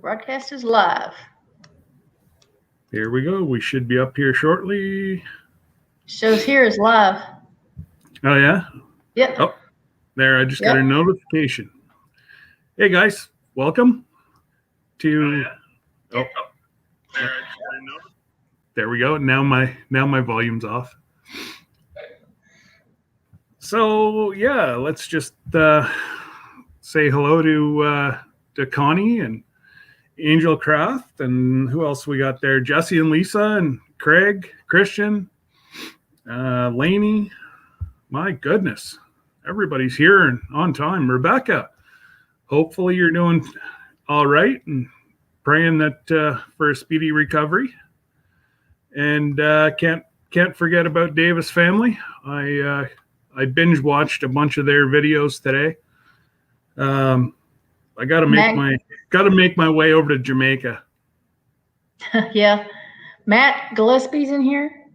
Broadcast is live. Here we go. We should be up here shortly. Shows here is live. Oh, yeah? Yep. Oh, there. I just got a notification. Hey, guys. Welcome to... Oh. There we go. Now my volume's off. So, yeah, let's just say hello to Connie and Angel Craft, and who else we got there? Jesse and Lisa and Craig, Christian, Lainey. My goodness, everybody's here and on time. Rebecca, hopefully you're doing all right, and praying that for a speedy recovery. And can't forget about Davis family. I binge watched a bunch of their videos today. I got to make my way over to Jamaica. Yeah. Matt Gillespie's in here.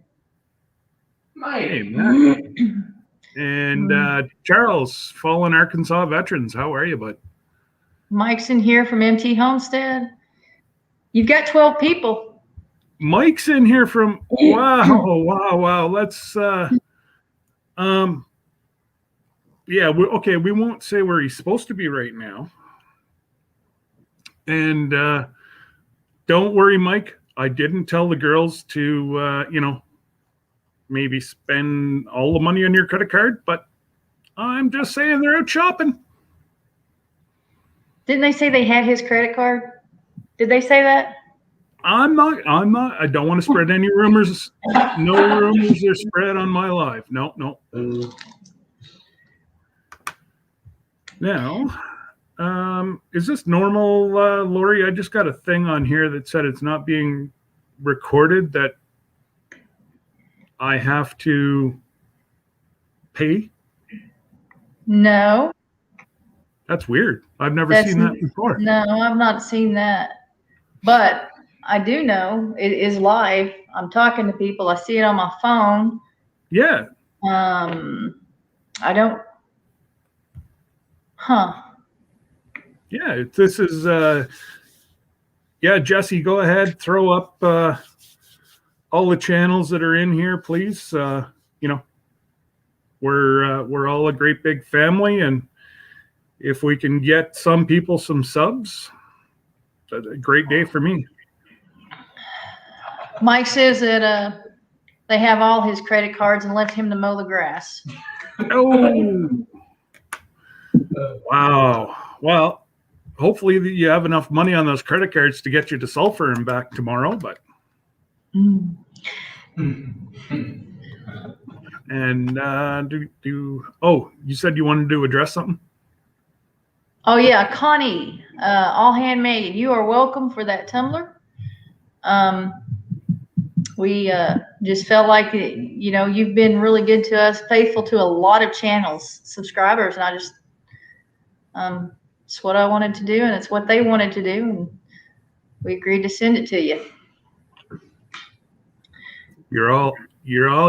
Hey, Matt. And Charles, Fallen Arkansas Veterans. How are you, bud? Mike's in here from MT Homestead. You've got 12 people. Mike's in here from wow. Let's we won't say where he's supposed to be right now. And don't worry, Mike. I didn't tell the girls to, maybe spend all the money on your credit card, but I'm just saying they're out shopping. Didn't they say they had his credit card? Did they say that? I'm not. I don't want to spread any rumors. No rumors are spread on my life. No. Now, is this normal, Lorie? I just got a thing on here that said it's not being recorded, that I have to pay. No. That's weird. I've never seen that before. No, I've not seen that. But I do know it is live. I'm talking to people. I see it on my phone. Yeah. I don't. Huh. Yeah, this is Jesse, go ahead, throw up all the channels that are in here, please. We're all a great big family, and if we can get some people some subs, that's a great day for me. Mike says that they have all his credit cards and left him to mow the grass. Oh. Wow. Well, hopefully you have enough money on those credit cards to get you to Sulphur and back tomorrow, but. And you said you wanted to address something? Oh yeah, Connie, all handmade. You are welcome for that tumbler. We just felt like you've been really good to us, faithful to a lot of channels, subscribers, and I just it's what I wanted to do, and it's what they wanted to do, and we agreed to send it to you. You're all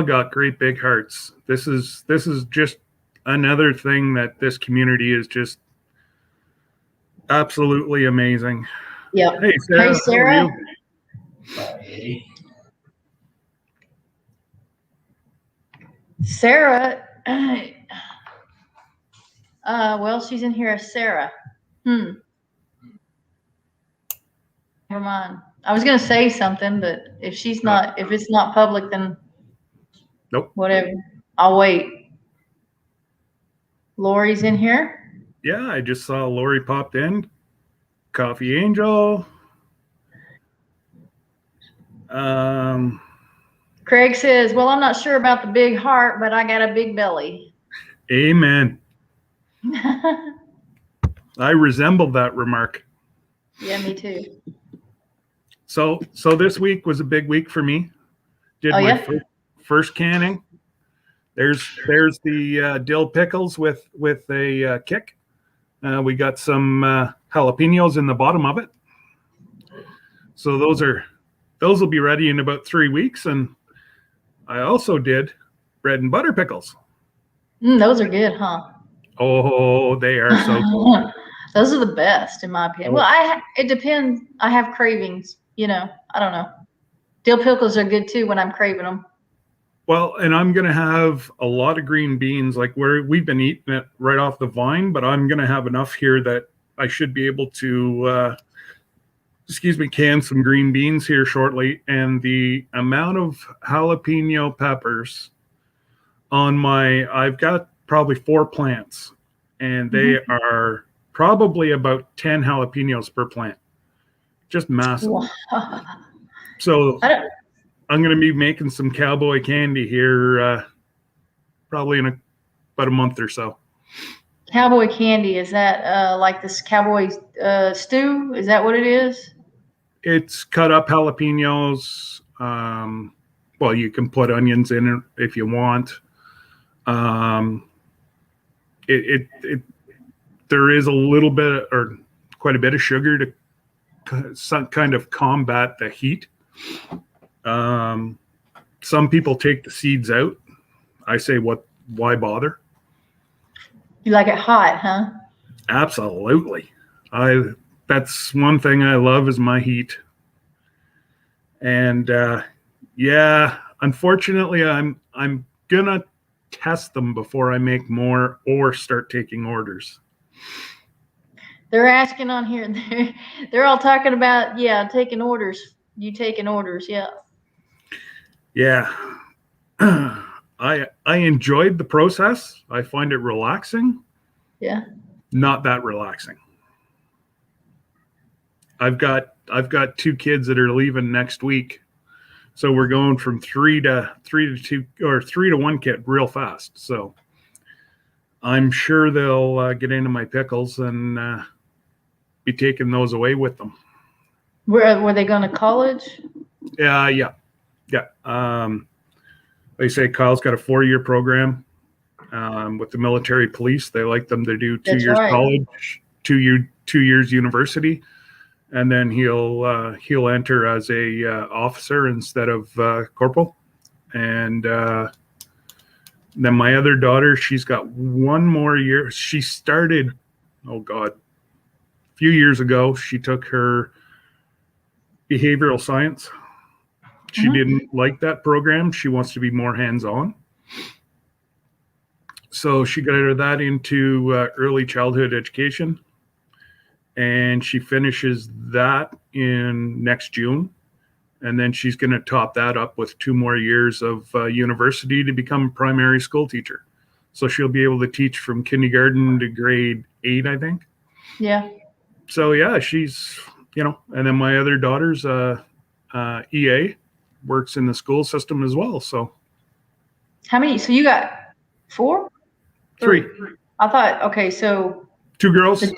got great big hearts. This is just another thing that this community is just absolutely amazing. Yeah. Hey, Sarah. Hey, Sarah. Hey. Sarah. Well, she's in here as Sarah. Never mind. I was gonna say something, but if it's not public, then nope. Whatever. I'll wait. Lori's in here. Yeah, I just saw Lorie popped in. Coffee Angel. Craig says, "Well, I'm not sure about the big heart, but I got a big belly." Amen. I resembled that remark. Yeah, me too. So this week was a big week for me. Did my first canning. There's the dill pickles with a kick. We got some jalapenos in the bottom of it. So those will be ready in about 3 weeks. And I also did bread and butter pickles. Those are good, huh? Oh, they are so good. Those are the best, in my opinion. Well, it depends. I have cravings, I don't know. Dill pickles are good too when I'm craving them. Well, and I'm going to have a lot of green beans, like we've been eating it right off the vine, but I'm going to have enough here that I should be able to, can some green beans here shortly. And the amount of jalapeno peppers I've got probably 4 plants, and they are probably about 10 jalapenos per plant. Just massive. Wow. So I'm going to be making some cowboy candy here probably in about a month or so. Cowboy candy, is that like this cowboy stew? Is that what it is? It's cut up jalapenos. Well, you can put onions in it if you want. There is a little bit or quite a bit of sugar to some kind of combat the heat. Some people take the seeds out. I say, why bother? You like it hot, huh? Absolutely. That's one thing I love is my heat. And unfortunately I'm gonna test them before I make more or start taking orders. They're asking on here. They're all talking about taking orders. You taking orders, yeah. Yeah. I enjoyed the process. I find it relaxing. Yeah. Not that relaxing. I've got 2 kids that are leaving next week. So we're going from 3 to 2 or 3 to 1 kid real fast. So I'm sure they'll get into my pickles and be taking those away with them. Were they going to college? Yeah. They say Kyle's got a 4-year program with the military police. They like them to do 2 years college, 2 years university, and then he'll enter as a officer instead of corporal. And then my other daughter, she's got 1 more year. She started, a few years ago. She took her behavioral science. She didn't like that program. She wants to be more hands-on. So she got that into early childhood education. And she finishes that in next June. And then she's going to top that up with 2 more years of university to become a primary school teacher. So she'll be able to teach from kindergarten to grade 8, I think. Yeah. So, yeah, she's, and then my other daughter's EA. Works in the school system as well. So how many? So you got 4? 3. I thought, okay, so 2 girls and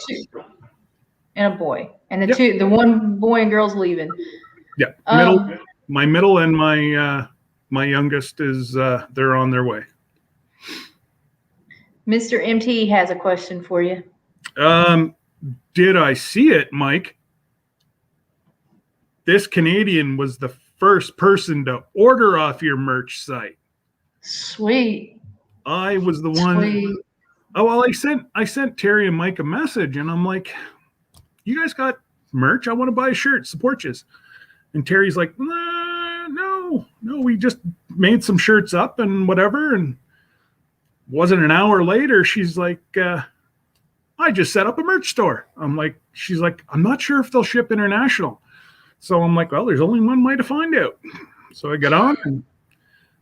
a boy, and the 1 boy and girl's leaving. Yeah. My middle and my youngest is they're on their way. Mr. MT has a question for you. Did I see it, Mike? This Canadian was the first person to order off your merch site. Sweet. I was the one. Sweet. Oh, well, I sent Terry and Mike a message, and I'm like, you guys got merch? I want to buy a shirt, support you. And Terry's like, no, we just made some shirts up and whatever. And wasn't an hour later, she's like, I just set up a merch store. She's like, I'm not sure if they'll ship international. So I'm like, well, there's only one way to find out. So I got on, and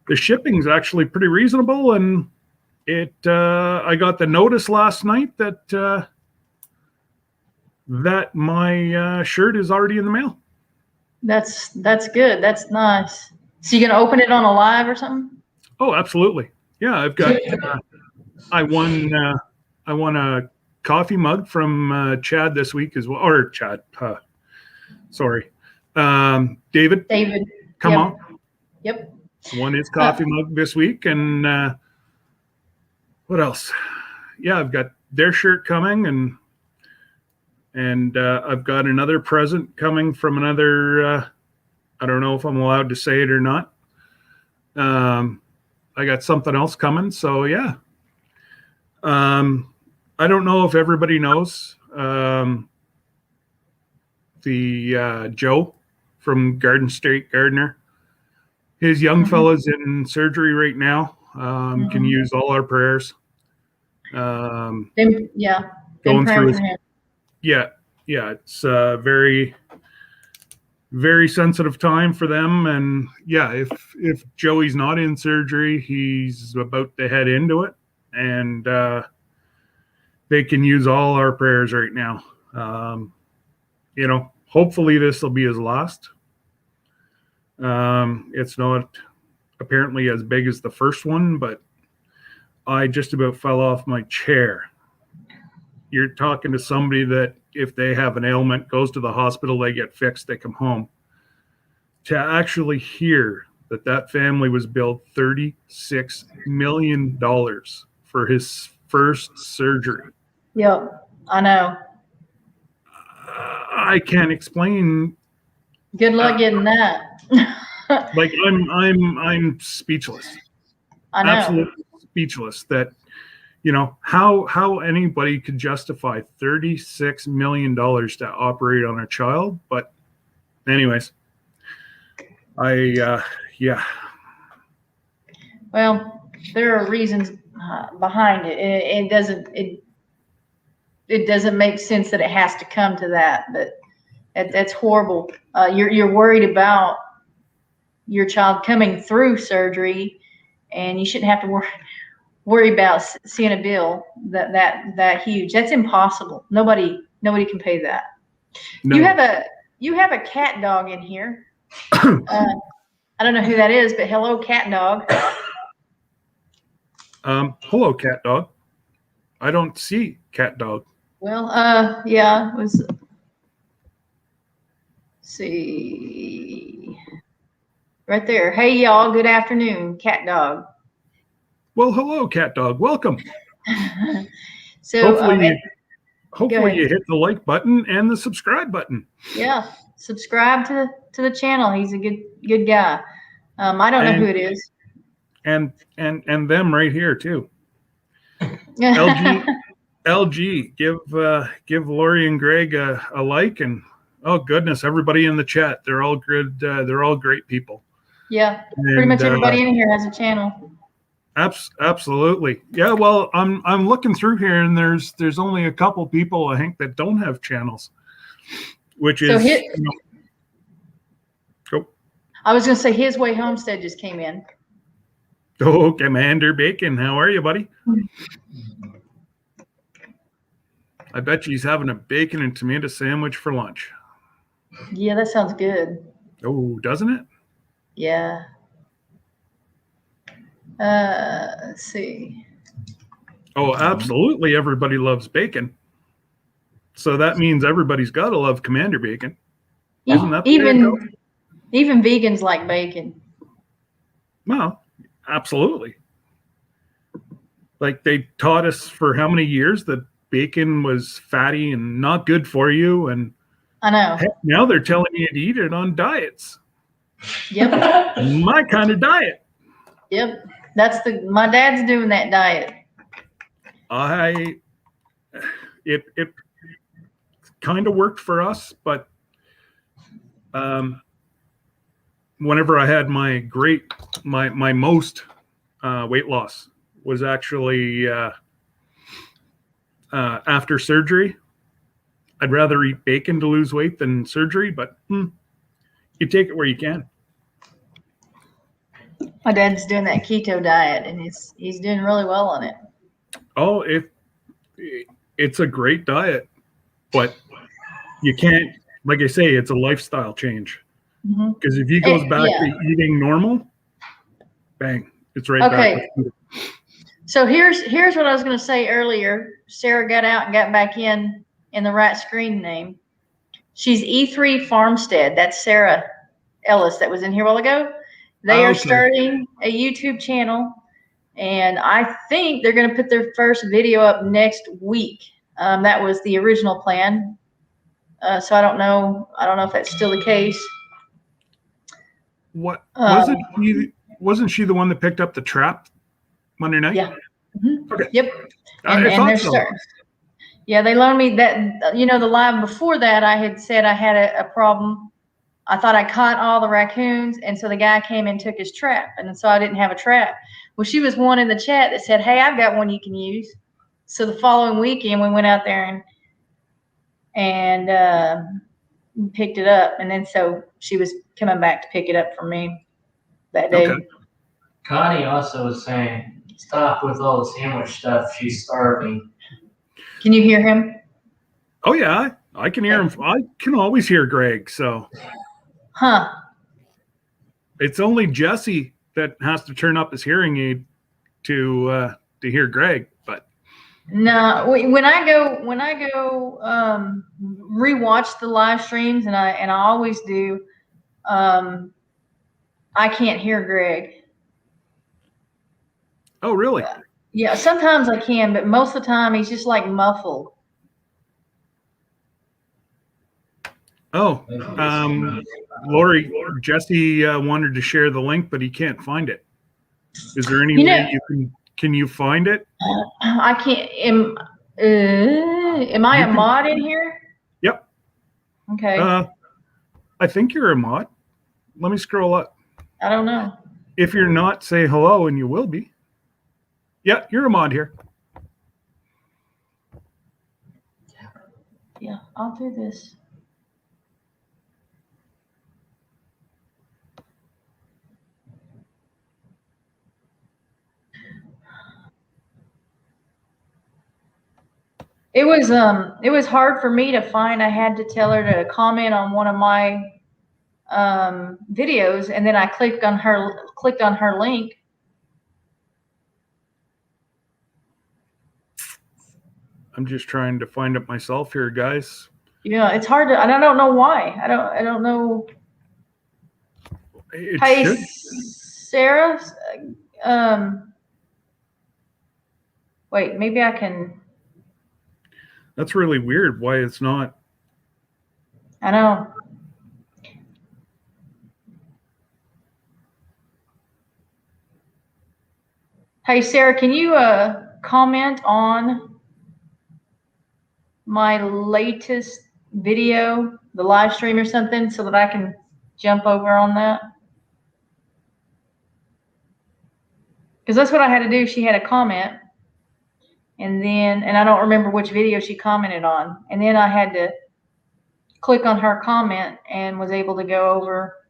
the shipping's actually pretty reasonable. And I got the notice last night that my shirt is already in the mail. That's good. That's nice. So you gonna open it on a live or something? Oh, absolutely. Yeah, I've got. I won a coffee mug from Chad this week as well, or Chad. Sorry. David, come on. Yep. Won his coffee mug this week. And what else? Yeah, I've got their shirt coming, and I've got another present coming from another, I don't know if I'm allowed to say it or not. I got something else coming. So yeah. I don't know if everybody knows, the Joe from Garden State Gardener. His young fella's in surgery right now. Can use all our prayers. Been Going praying through for him. Yeah, it's very, very sensitive time for them. And yeah, if Joey's not in surgery, he's about to head into it, and they can use all our prayers right now. Hopefully this will be his last. It's not apparently as big as the first one, but I just about fell off my chair. You're talking to somebody that if they have an ailment, goes to the hospital, they get fixed, they come home. To actually hear that family was billed $36 million for his first surgery. Yep, I know. I can't explain. Good luck getting that. Like I'm speechless. I know. Absolutely speechless that how anybody could justify $36 million to operate on a child. But anyways, yeah. Well, there are reasons behind it. It doesn't make sense that it has to come to that, but that's horrible. You're worried about your child coming through surgery, and you shouldn't have to worry about seeing a bill that huge. That's impossible. Nobody can pay that. No. You have a cat dog in here. I don't know who that is, but hello, cat dog. Hello, cat dog. I don't see cat dog. Well, yeah, it was. See, right there. Hey, y'all. Good afternoon, cat dog. Well, hello, cat dog. Welcome. So hopefully you hit the like button and the subscribe button. Yeah, subscribe to the channel. He's a good guy. I don't know who it is. And them right here too. LG, give Lorie and Greg a like, and oh goodness, everybody in the chat, they're all good. They're all great people. Yeah, pretty much everybody in here has a channel. Absolutely. Yeah, well, I'm looking through here, and there's only a couple people I think that don't have channels, which is. I was going to say His Way Homestead just came in. Oh, Commander Bacon, how are you, buddy? I bet he's having a bacon and tomato sandwich for lunch. Yeah, that sounds good. Oh, doesn't it? Yeah. Let's see. Oh, absolutely. Everybody loves bacon. So that means everybody's got to love Commander Bacon. Isn't that even vegans like bacon. Well, absolutely. Like they taught us for how many years that bacon was fatty and not good for you, and I know. Heck, now they're telling you to eat it on diets. Yep. My kind of diet. Yep. My dad's doing that diet. It kind of worked for us, but whenever I had my most weight loss was actually after surgery. I'd rather eat bacon to lose weight than surgery, but you take it where you can. My dad's doing that keto diet, and he's doing really well on it. Oh, it's a great diet, but you can't, like I say, it's a lifestyle change. Because if he goes back to eating normal, bang, it's right back. So here's what I was going to say earlier. Sarah got out and got back in the right screen name. She's E3 Farmstead. That's Sarah Ellis that was in here a while ago. They are starting a YouTube channel, and I think they're going to put their first video up next week. That was the original plan. So I don't know if that's still the case. What wasn't she the one that picked up the trap Monday night? Yeah. Okay. Yep. I thought so. Yeah, they loaned me that, the live before that, I had said I had a problem. I thought I caught all the raccoons, and so the guy came and took his trap, and so I didn't have a trap. Well, she was one in the chat that said, hey, I've got one you can use. So the following weekend, we went out there and picked it up, and then so she was coming back to pick it up for me that day. Okay. Connie also was saying, stop with all the sandwich stuff. She's starving. Can you hear him? Oh yeah, I can hear him. I can always hear Greg. So, Huh? it's only Jesse that has to turn up his hearing aid to hear Greg. But no, when I go rewatch the live streams, and I always do, I can't hear Greg. oh really? Yeah, sometimes I can, but most of the time he's just like muffled. Oh, Lorie, Jesse wanted to share the link, but he can't find it. Is there any way can you find it? I can't. Am I a mod in here? Yep. Okay. I think you're a mod. Let me scroll up. I don't know. If you're not, say hello, and you will be. Yeah, you're a mod here. Yeah, I'll do this. It was hard for me to find. I had to tell her to comment on one of my videos, and then I clicked on her link. I'm just trying to find it myself here, guys. Yeah, it's hard to, and I don't know why. I don't know. Hey, should. Sarah. Wait, maybe I can. That's really weird. Why it's not? I know. Hey, Sarah, can you comment on my latest video, the live stream or something, so that I can jump over on that? Because that's what I had to do. She had a comment, and I don't remember which video she commented on. And then I had to click on her comment and was able to go over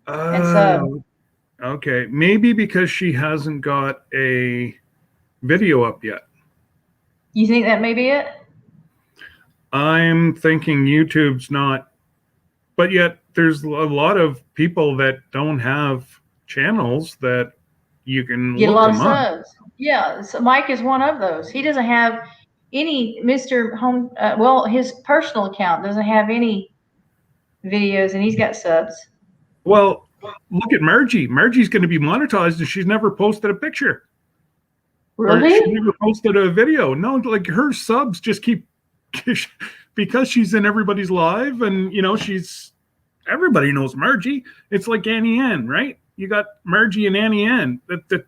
and sub. Okay, maybe because she hasn't got a video up yet. You think that may be it? I'm thinking YouTube's not, but yet there's a lot of people that don't have channels that you can get a look lot of them up. subs. Yeah, so Mike is one of those. He doesn't have any Mr. Home. Well, his personal account doesn't have any videos, and he's got subs. Well, look at Margie. Margie's going to be monetized, and she's never posted a picture. Really? Or she never posted a video. No, like her subs just keep because she's in everybody's live, and everybody knows Margie. It's like Annie Ann, right? You got Margie and Annie Ann. That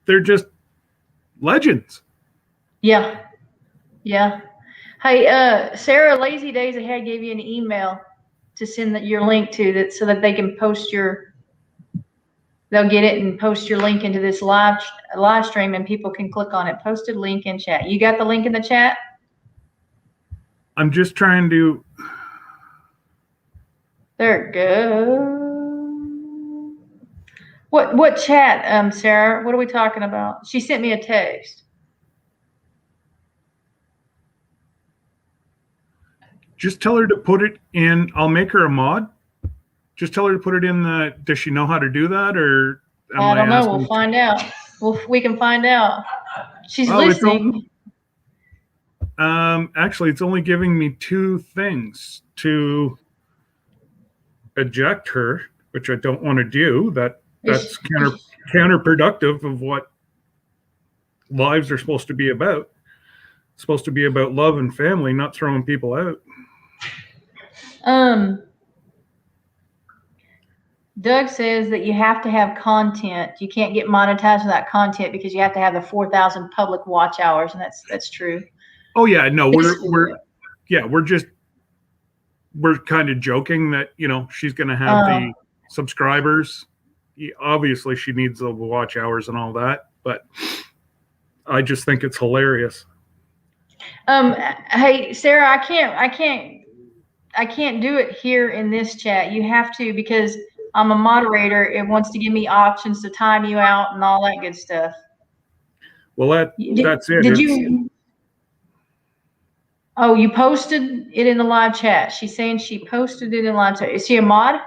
they're just legends. Yeah. Hey, Sarah, Lazy Days Ahead gave you an email to send your link to that, so that they can post they'll get it and post your link into this live stream, and people can click on it. Posted link in chat. You got the link in the chat? I'm just trying to. There it goes. What chat, Sarah? What are we talking about? She sent me a text. Just tell her to put it in. I'll make her a mod. Just tell her to put it in the. Does she know how to do that, or I don't know. We'll find out. We can find out. She's listening. Actually, it's only giving me two things to eject her, which I don't want to do. That's counterproductive of what lives are supposed to be about. It's supposed to be about love and family, not throwing people out. Doug says that you have to have content. You can't get monetized without content, because you have to have the 4,000 public watch hours, and that's true. Oh yeah, no, we're kind of joking that she's going to have the subscribers. Obviously, she needs the watch hours and all that, but I just think it's hilarious. Hey Sarah, I can't do it here in this chat. You have to, because I'm a moderator. It wants to give me options to time you out and all that good stuff. Well, that's it. Did you? Oh, you posted it in the live chat. She's saying she posted it in live chat. Is she a mod?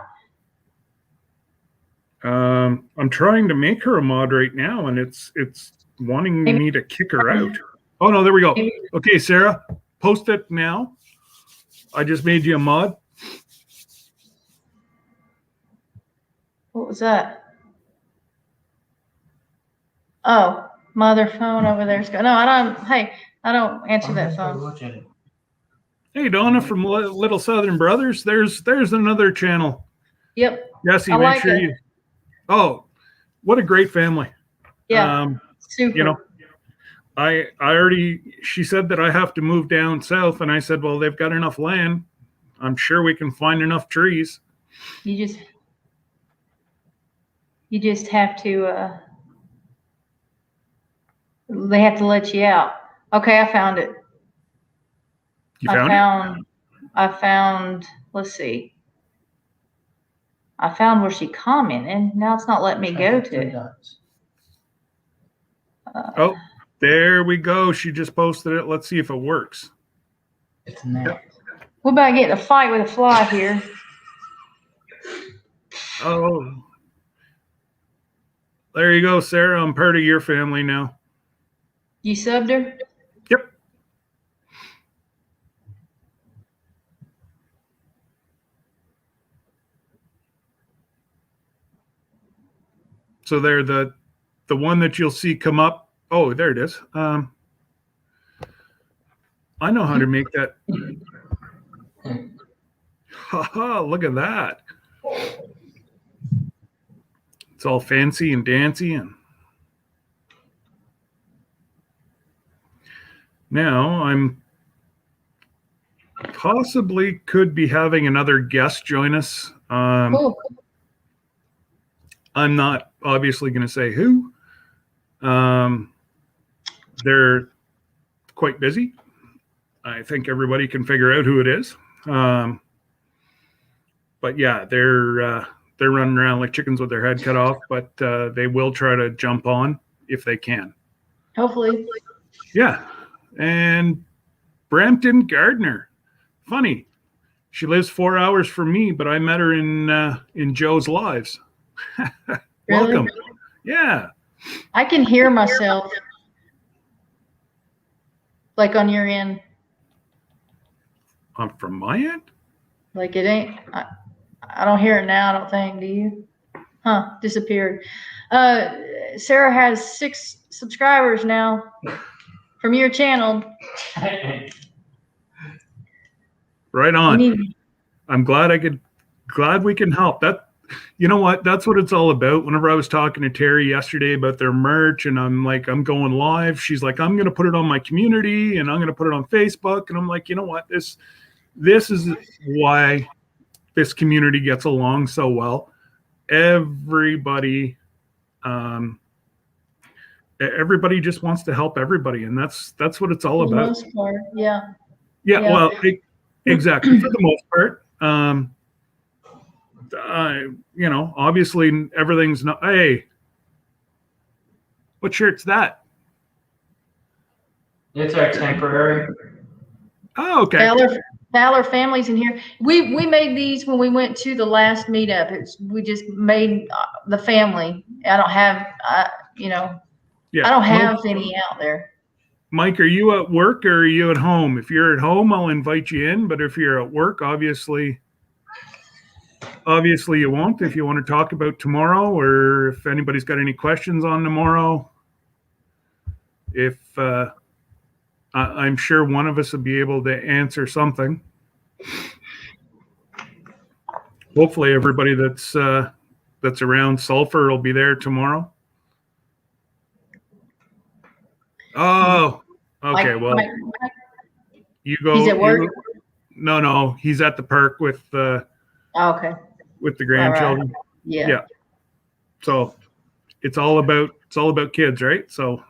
I'm trying to make her a mod right now, and it's wanting me to kick her out. Oh no, there we go. Okay, Sarah, post it now. I just made you a mod. What was that? Oh, my other phone over there's going. No, I don't answer that phone. Hey, Donna from Little Southern Brothers. There's another channel. Yep. Jesse, I make like sure it. you. Oh, what a great family. Yeah. Super. I already. She said that I have to move down south, and I said, well, they've got enough land. I'm sure we can find enough trees. You just have to. They have to let you out. Okay, I found it. I found, let's see. I found where she commented. Now it's not letting me go to it. Oh, there we go. She just posted it. Let's see if it works. It's next. What about getting a fight with a fly here? Oh, there you go, Sarah. I'm part of your family now. You subbed her? Yep. So there, the one that you'll see come up. Oh, there it is. I know how to make that. Haha, look at that. It's all fancy and dancy, and now I'm possibly could be having another guest join us. Cool. I'm not obviously going to say who. They're quite busy. I think everybody can figure out who it is. But yeah, they're running around like chickens with their head cut off, but they will try to jump on if they can. Hopefully. Yeah. And Brampton Gardner. Funny. She lives 4 hours from me, but I met her in Joe's lives. Welcome. Really? Yeah. I can hear myself. Like on your end. From my end? Like it ain't. I don't hear it now, I don't think. Do you? Huh, disappeared. Sarah has 6 subscribers now from your channel. Right on. I'm glad we can help. That, you know what? That's what it's all about. Whenever I was talking to Terry yesterday about their merch, and I'm like, I'm going live. She's like, I'm going to put it on my community, and I'm going to put it on Facebook. And I'm like, you know what? This is why this community gets along so well. Everybody just wants to help everybody, and that's what it's all about. For the most part, yeah. Yeah. Well, exactly. For the most part, obviously everything's not. Hey, what shirt's that? It's our temporary. Oh, okay. Valor Families in here. We made these when we went to the last meetup. We just made the family. I don't have, Yeah. I don't have any out there. Mike, are you at work or are you at home? If you're at home, I'll invite you in. But if you're at work, obviously you won't. If you want to talk about tomorrow, or if anybody's got any questions on tomorrow, I'm sure one of us will be able to answer something. Hopefully everybody that's around Sulphur will be there tomorrow. Oh, okay. Well, You go. He's at work? No, he's at the park with the grandchildren. Right. Yeah. So it's all about kids, right? So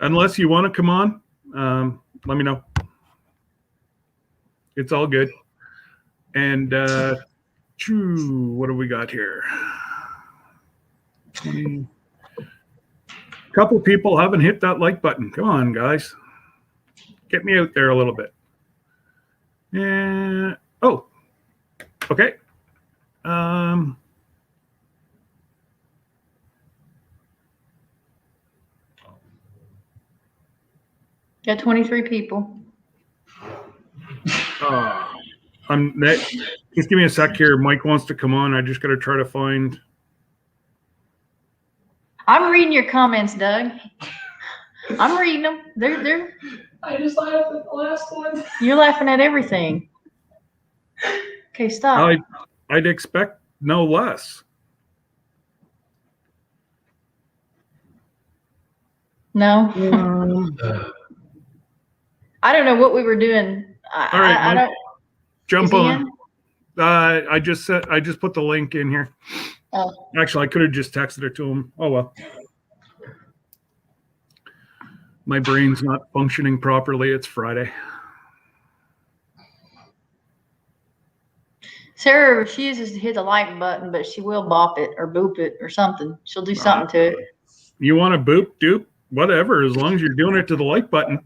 unless you want to come on, let me know. It's all good. And what do we got here? 20. Couple people haven't hit that like button. Come on, guys. Get me out there a little bit. And okay. Got 23 people. Just give me a sec here. Mike wants to come on. I just got to try to find. I'm reading your comments, Doug. I'm reading them. They're. I just laughed at the last one. You're laughing at everything. Okay, stop. I'd expect no less. No. I don't know what we were doing. All right, I don't. Jump on. I just put the link in here. Oh. Actually, I could have just texted it to him. Oh well. My brain's not functioning properly. It's Friday. Sarah refuses to hit the like button, but she will bop it or boop it or something. She'll do something to it. You want to boop, dupe, whatever, as long as you're doing it to the like button.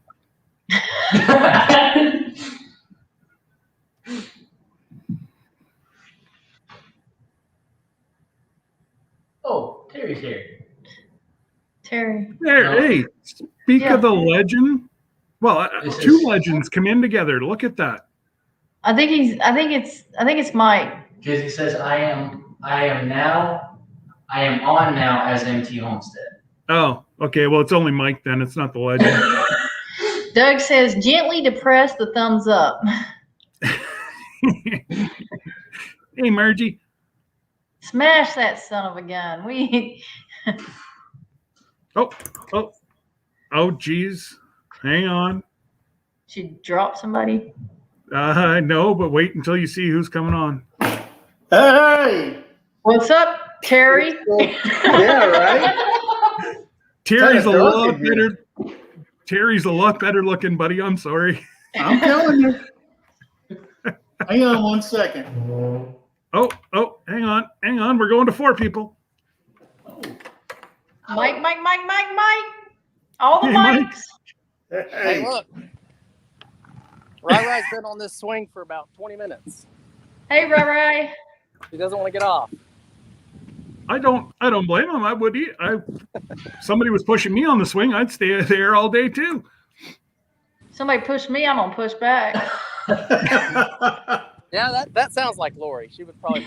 Oh, Terry's here. Terry. There, No. hey, speak of the legend. Well, two legends come in together. Look at that. I think it's Mike. Because he says, I am on now as MT Homestead. Oh, okay. Well, it's only Mike then. It's not the legend. Doug says, gently depress the thumbs up. Hey, Margie. Smash that son of a gun. Oh, geez. Hang on. She dropped somebody. No, but wait until you see who's coming on. Hey! What's up, Terry? Yeah, right? Terry's a Kinda lot dark in here. better. Terry's a lot better looking, buddy. I'm sorry. I'm telling you. Hang on 1 second. Oh, hang on. We're going to 4 people. Mike. All the Hey, Mike. mics. Hey, Hey, look. Rai-Rai's been on this swing for about 20 minutes. Hey, Rai. He doesn't want to get off. I don't blame him. I would eat. Somebody was pushing me on the swing. I'd stay there all day too. Somebody push me, I'm gonna push back. Yeah, that sounds like Lorie. She would probably.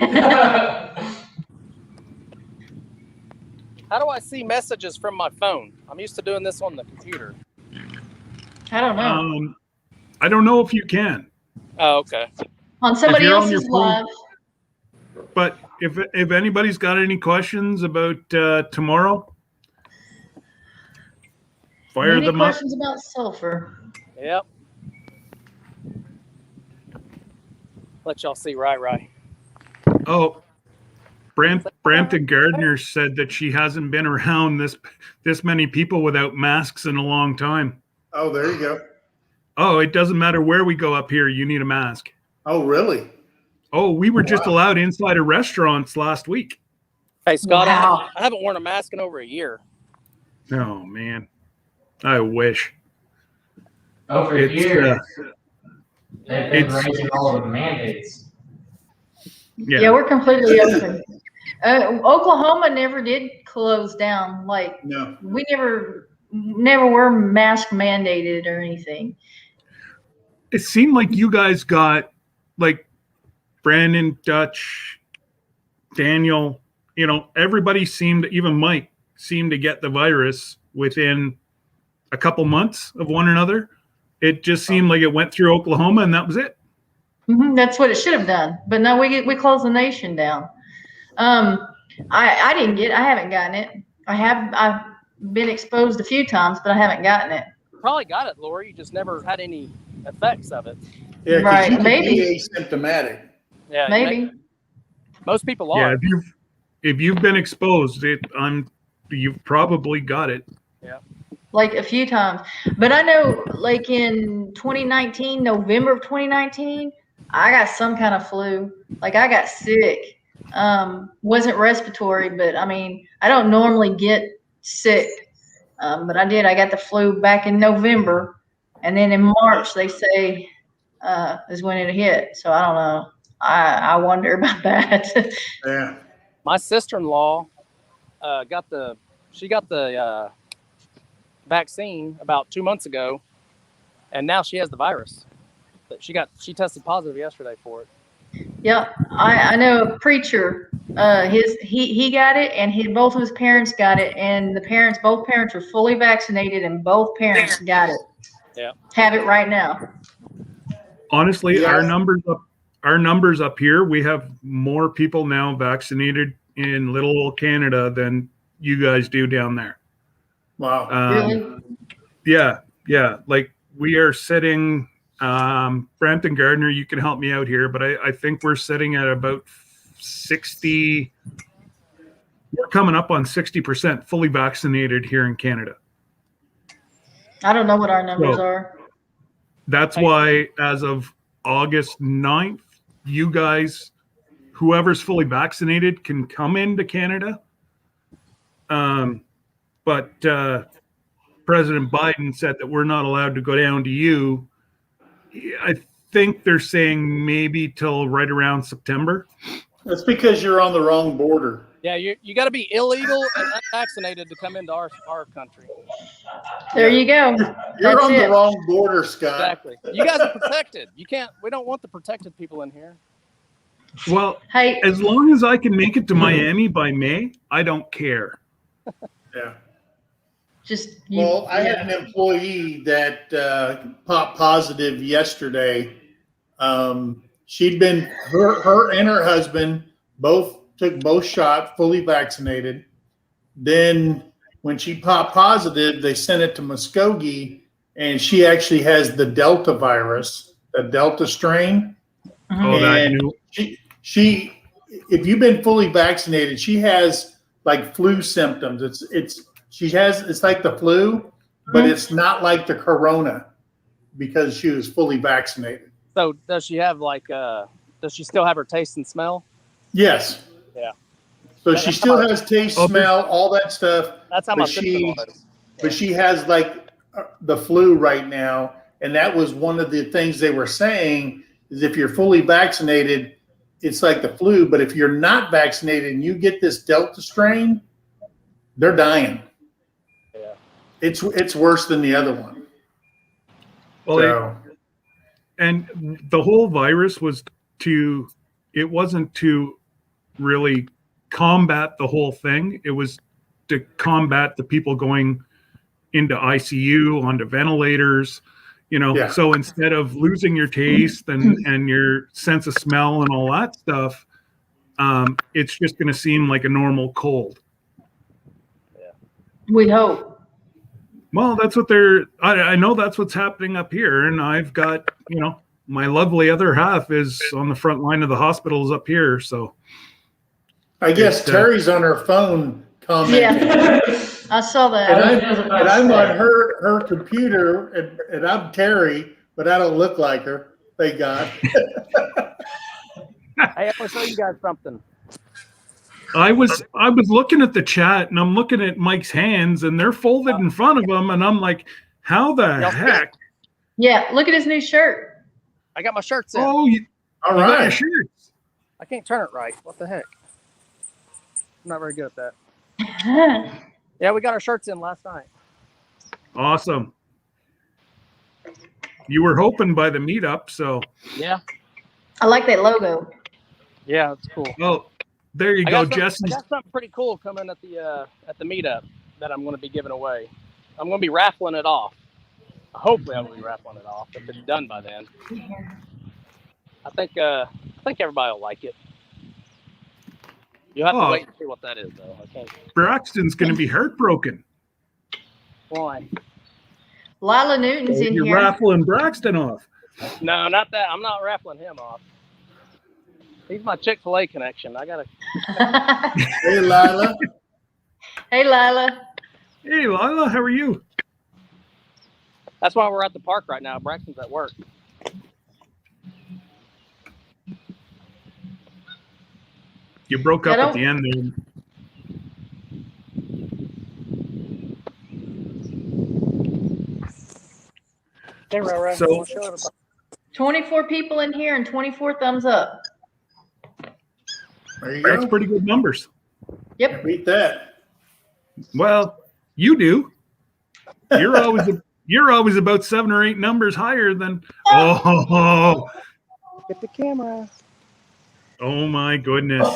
How do I see messages from my phone? I'm used to doing this on the computer. I don't know. I don't know if you can. Oh, okay. On somebody you're on your else's phone- live. But if anybody's got any questions about tomorrow, fire Any them up. questions about sulfur? Yep. Let y'all see Rai. Oh, Brampton Gardner said that she hasn't been around this many people without masks in a long time. oh, there you go. Oh, it doesn't matter where we go up here. You need a mask. Oh, really? Oh, we were just allowed inside of restaurants last week. Hey, Scott, Wow. I haven't worn a mask in over a year. Oh, man. I wish. Over It's, here, they've been it's- raising all the mandates. Yeah, we're completely open. Oklahoma never did close down. Like No. we never were mask mandated or anything. It seemed like you guys got, like, Brandon, Dutch, Daniel, everybody seemed, even Mike, seemed to get the virus within a couple months of one another. It just seemed like it went through Oklahoma and that was it. That's what it should have done. But no, we closed the nation down. I haven't gotten it. I've been exposed a few times, but I haven't gotten it. probably got it, Lorie. You just never had any effects of it. Yeah, because Right, you can maybe. be asymptomatic. Yeah, Maybe. most people Yeah, are. if you've been exposed, you've probably got it. Like a few times. But I know like in 2019, November of 2019, I got some kind of flu. Like I got sick. Wasn't respiratory, but I mean, I don't normally get sick. But I did. I got the flu back in November. And then in March, they say is when it hit. So I don't know. I wonder about that. Yeah. My sister-in-law got the vaccine about 2 months ago, and now she has the virus. But she tested positive yesterday for it. Yeah, I know a preacher. He got it, and both of his parents got it, and both parents were fully vaccinated, and both parents got it. Yeah. Have it right now. Honestly, Yeah. our numbers up here, we have more people now vaccinated in little old Canada than you guys do down there. Wow. Really? Yeah. Like we are sitting, Brampton Gardner, you can help me out here, but I think we're sitting at about 60. We're coming up on 60% fully vaccinated here in Canada. I don't know what our numbers are. That's why as of August 9th, you guys, whoever's fully vaccinated can come into Canada. But President Biden said that we're not allowed to go down to you. I think they're saying maybe till right around September. That's because you're on the wrong border. Yeah, you got to be illegal and unvaccinated to come into our country. There you go. You're That's on it. the wrong border, Scott. Exactly. You guys are protected. We don't want the protected people in here. Well, Hey, as long as I can make it to Miami by May, I don't care. Yeah. just Well, I had an employee that popped positive yesterday. She'd been her and her husband took both shots, fully vaccinated. Then when she popped positive, they sent it to Muskogee, and she actually has the Delta virus, the Delta strain. Oh, that And new. she, if you've been fully vaccinated, she has like flu symptoms. It's like the flu, but it's not like the corona because she was fully vaccinated. So does she have does she still have her taste and smell? Yes. Yeah. So she still has taste, smell, all that stuff. That's how my sister-in-law is. But she has like the flu right now, and that was one of the things they were saying is if you're fully vaccinated, it's like the flu. But if you're not vaccinated and you get this Delta strain, they're dying. Yeah. It's worse than the other one. Well, and the whole virus it wasn't to really combat the whole thing. It was to combat the people going into ICU, onto ventilators, Yeah. So instead of losing your taste and your sense of smell and all that stuff, it's just going to seem like a normal cold. we hope. Well, that's what I know that's what's happening up here. And I've got, my lovely other half is on the front line of the hospitals up here. So I guess Terry's on her phone commenting. Yeah, I saw that. And I'm on her computer, and I'm Terry, but I don't look like her. Thank God. Hey, I want to show you guys something. I was looking at the chat, and I'm looking at Mike's hands, and they're folded in front of him, and I'm like, how the heck? Yeah, look at his new shirt. I got my shirts in. Oh, All you got your right. shirts. I can't turn it right. What the heck? I'm not very good at that. Yeah, we got our shirts in last night. Awesome. You were hoping by the meetup, so. Yeah. I like that logo. Yeah, it's cool. Well, there you go, Jesse. I got something pretty cool coming at the meetup that I'm going to be giving away. I'm going to be raffling it off. Hopefully, I'm going to be raffling it off if it's done by then. I think everybody will like it. You'll have to wait and see what that is, though. I can't. Braxton's going to be heartbroken. Why? Lila Newton's in You're here. raffling Braxton off. No, not that. I'm not raffling him off. He's my Chick-fil-A connection. I gotta. Hey, Lila. Hey, Lila. Hey, Lila, how are you? That's why we're at the park right now. Braxton's at work. You broke up at the end there. Hey, Rara. So- 24 people in here and 24 thumbs up. There you That's go. pretty good numbers. Yep. Beat that. Well, you do. You're always about 7 or 8 numbers higher than. Oh, Get the camera. oh my goodness!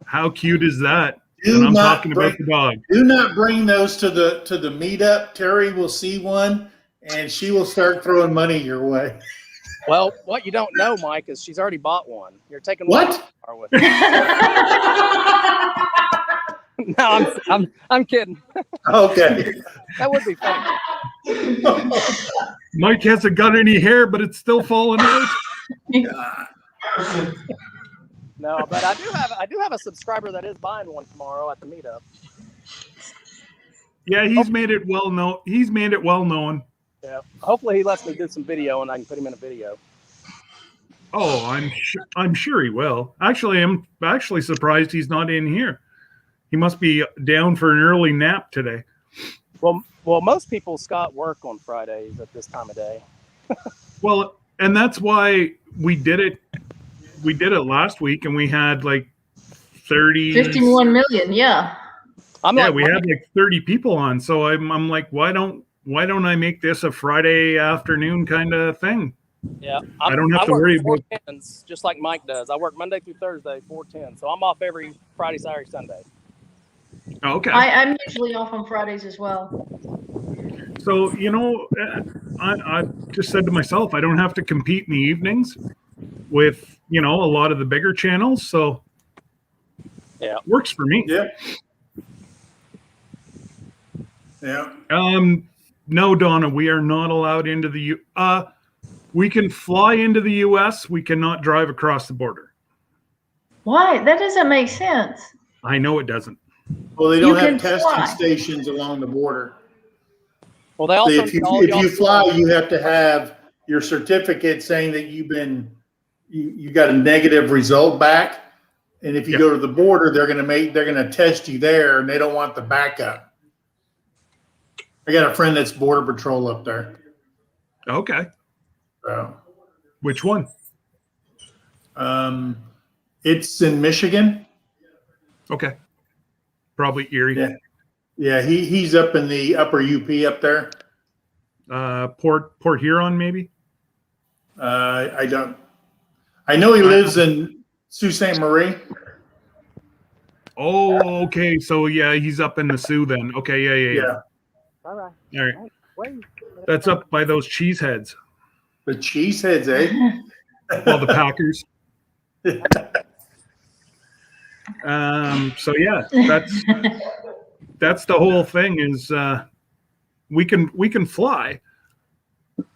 How cute is that? Do And I'm not talking bring- about the dog. Do not bring those to the meetup. Terry will see one, and she will start throwing money your way. Well, what you don't know, Mike, is she's already bought one. You're taking What? one car with her. No, I'm kidding. Okay. That would be funny. Mike hasn't got any hair, but it's still falling out. No, but I do have a subscriber that is buying one tomorrow at the meetup. Yeah, he's made it well known. He's made it well known. Yeah. Hopefully he lets me do some video and I can put him in a video. Oh, I'm sure he will. Actually, I'm actually surprised he's not in here. He must be down for an early nap today. Well, most people, Scott, work on Fridays at this time of day. Well, and that's why we did it. We did it last week, and we had like 30. 51 million. Yeah. We had like 30 people on. So I'm like, why don't I make this a Friday afternoon kind of thing? Yeah, I don't have to work worry about 4/10s, just like Mike does. I work Monday through Thursday, 4/10. So I'm off every Friday, Saturday, Sunday. Oh, okay. I'm usually off on Fridays as well. So, I just said to myself, I don't have to compete in the evenings with, a lot of the bigger channels. So Yeah. works for me. Yeah. Yeah. No, Donna, we are not allowed into the we can fly into the US. We cannot drive across the border. Why? That doesn't make sense. I know it doesn't. Well, they You don't have can testing fly. stations along the border. Well, they also If you fly, you have to have your certificate saying that you got a negative result back. And if you go to the border, they're gonna test you there, and they don't want the backup. I got a friend that's border patrol up there. Okay. So, Which one? it's in Michigan. Okay. Probably Erie. Yeah. Yeah, he's up in the upper UP up there. Port Huron, maybe? I know he lives in Sault Ste. Marie. Oh, okay. So yeah, he's up in the Sioux then. Okay, yeah. All right. All right. Wait. That's up by those cheeseheads. The cheeseheads, eh? Well, the Packers. So yeah, that's the whole thing is we can fly,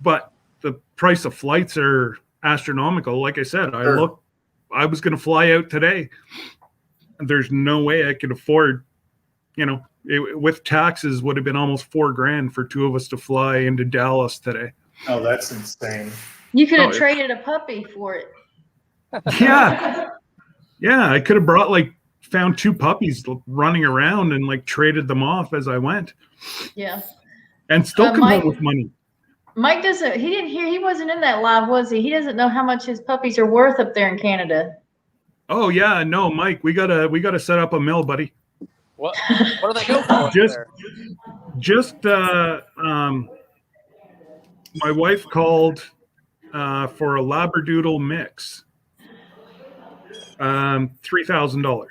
but the price of flights are astronomical. Like I said, I was going to fly out today. There's no way I could afford, with taxes would have been almost $4,000 for 2 of us to fly into Dallas today. Oh, that's insane. You could have traded a puppy for it. Yeah. Yeah, I could have found 2 puppies running around and traded them off as I went. Yeah. And still come home with money. Mike he wasn't in that live, was he? He doesn't know how much his puppies are worth up there in Canada. Oh yeah, no, Mike, we gotta set up a mill, buddy. What do they go for? Just my wife called for a Labradoodle mix. $3,000.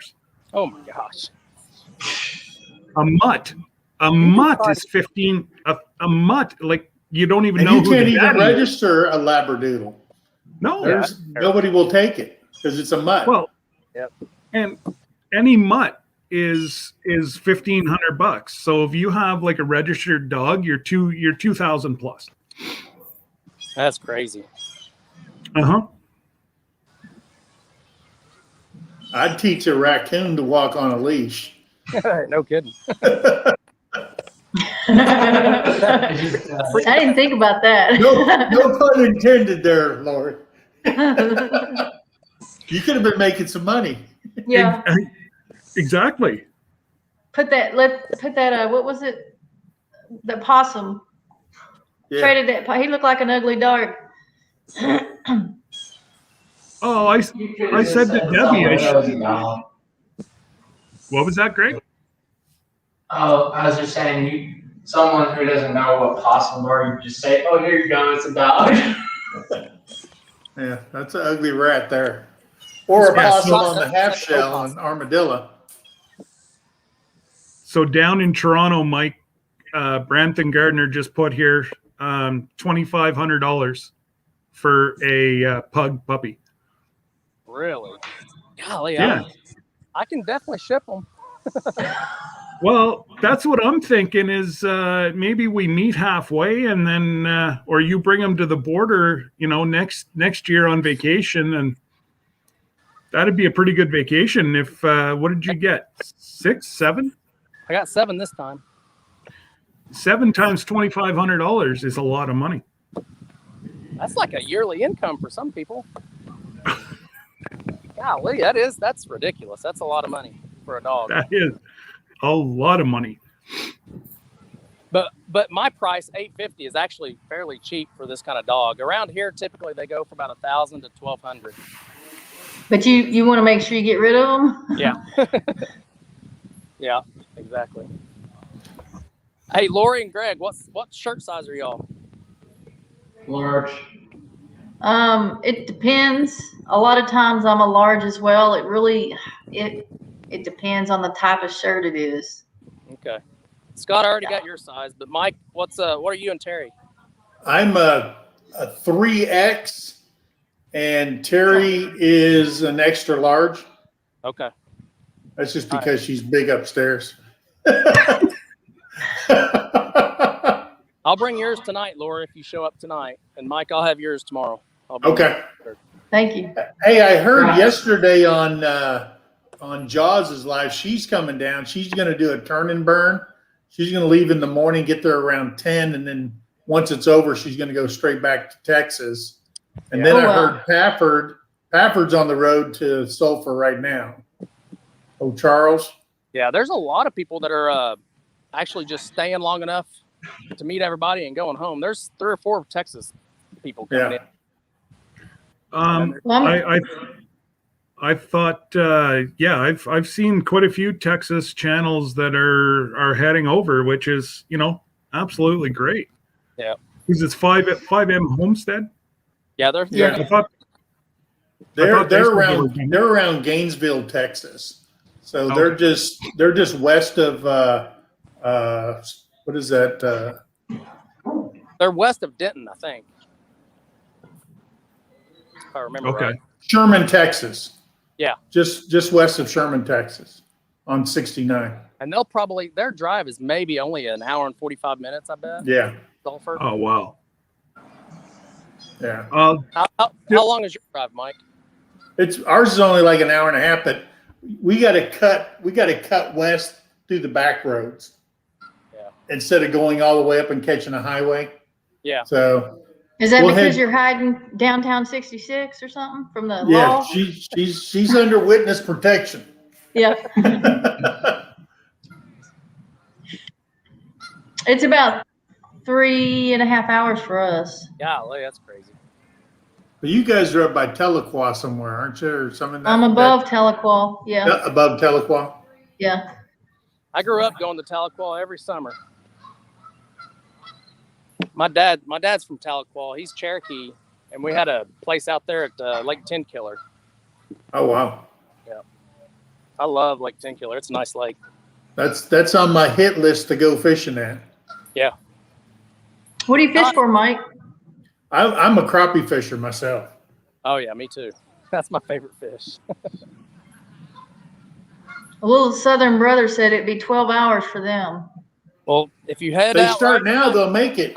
Oh my gosh. A mutt. A mutt is 15. A mutt, you don't even know You who can't the even daddy is. register a Labradoodle. No. Nobody will take it because it's a mutt. Well, and any mutt is $1,500. So if you have like a registered dog, you're 2,000 plus. That's crazy. Uh-huh. I'd teach a raccoon to walk on a leash. No kidding. I didn't think about that. No pun intended there, Lorie. You could have been making some money. Yeah. Exactly. Put that, what was it? The possum. Yeah. Traded that, he looked like an ugly dog. Oh, I said to Debbie, what was that, Greg? Oh, I was just saying, someone who doesn't know what possum are, you just say, "Oh, here you go, it's a dog." Yeah, that's an ugly rat there. Or a Yeah, possum so- on the half shell and armadillo. So down in Toronto, Mike, Branton Gardner just put here $2,500 for a pug puppy. Really? Golly, Yeah. I can definitely ship them. Well, that's what I'm thinking is maybe we meet halfway and then, or you bring them to the border, next year on vacation, and that'd be a pretty good vacation. If what did you get? 6, 7? I got 7 this time. 7 times $2,500 is a lot of money. That's like a yearly income for some people. Golly, that's ridiculous. That's a lot of money for a dog. That is a lot of money. But my price, $850, is actually fairly cheap for this kind of dog. Around here, typically they go for about $1,000 to $1,200. But you want to make sure you get rid of them? Yeah. Yeah, exactly. Hey, Lorie and Greg, what shirt size are y'all? Large. It depends. A lot of times I'm a large as well. It depends on the type of shirt it is. Okay. Scott, I already got your size, but Mike, what are you and Terry? I'm a 3X, and Terry is an extra large. Okay. That's just because she's big upstairs. I'll bring yours tonight, Lorie, if you show up tonight. And Mike, I'll have yours tomorrow. Okay. Thank you. Hey, I heard yesterday on Jaws's live, she's coming down. She's going to do a turn and burn. She's going to leave in the morning, get there around 10, and then once it's over, she's going to go straight back to Texas. And then I heard Pafford's on the road to Sulphur right now. Oh, Charles? Yeah, there's a lot of people that are actually just staying long enough to meet everybody and going home. There's 3 or 4 Texas people coming in. I thought, I've seen quite a few Texas channels that are heading over, which is, absolutely great. Yeah. Because it's 5M Homestead. Yeah, they're around Gainesville, Texas. So they're just west of what is that? They're west of Denton, I think. If I remember right. Sherman, Texas. Yeah. Just west of Sherman, Texas on 69. And their drive is maybe only an hour and 45 minutes, I bet. Yeah. Sulphur. Oh, wow. Yeah. How long is your drive, Mike? Ours is only like an hour and a half, but we got to cut west through the back roads. Yeah. Instead of going all the way up and catching a highway. Yeah. So is that because you're hiding downtown 66 or something from the law? Yeah, she's under witness protection. Yeah. It's about 3.5 hours for us. Golly, that's crazy. But you guys are up by Tahlequah somewhere, aren't you? Or something? I'm above Tahlequah. Yeah. Above Tahlequah? Yeah. I grew up going to Tahlequah every summer. My dad's from Tahlequah. He's Cherokee, and we had a place out there at Lake Tenkiller. Oh wow! Yeah, I love Lake Tenkiller. It's a nice lake. That's on my hit list to go fishing at. Yeah. What do you fish for, Mike? I'm a crappie fisher myself. Oh yeah, me too. That's my favorite fish. A little Southern brother said it'd be 12 hours for them. Well, if you head They out start right now, they'll make it.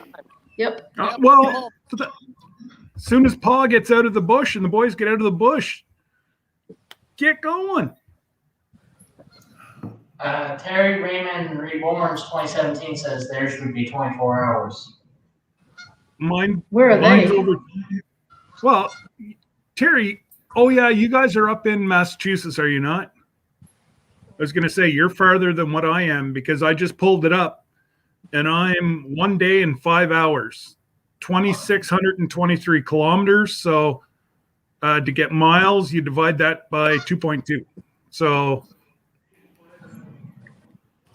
Yep. Well, as soon as Pa gets out of the bush and the boys get out of the bush, get going. Terry Raymond Reborn's 2017 says theirs would be 24 hours. Where are Mine's they? over. Well, Terry, oh yeah, you guys are up in Massachusetts, are you not? I was going to say you're farther than what I am because I just pulled it up and I'm 1 day and 5 hours, 2,623 kilometers. So to get miles, you divide that by 2.2. So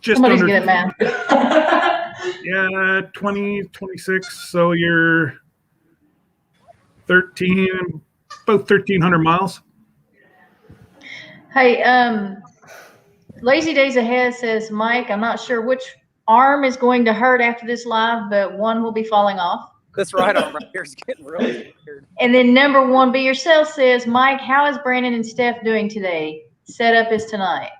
just Somebody's under, good at math. yeah, 20, 26. So you're 13, about 1,300 miles. Hey, Lazy Days Ahead says, Mike, I'm not sure which arm is going to hurt after this live, but one will be falling off. this right arm right here is getting really weird. And then number one, Be Yourself says, Mike, how is Brandon and Steph doing today? Setup is tonight.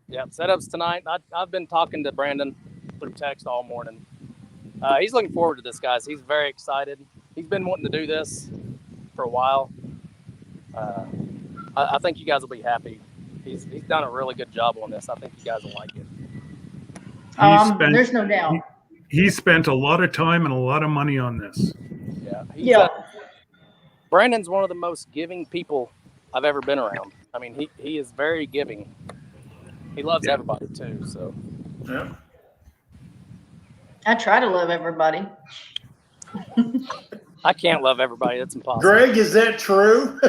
Yeah, setups tonight. I've been talking to Brandon through text all morning. He's looking forward to this, guys. He's very excited. He's been wanting to do this for a while. I think you guys will be happy. He's done a really good job on this. I think you guys will like it. There's no doubt. He spent a lot of time and a lot of money on this. Yeah. Brandon's one of the most giving people I've ever been around. I mean, he is very giving. He loves everybody too. So. Yeah. I try to love everybody. I can't love everybody. That's impossible. Greg, is that true?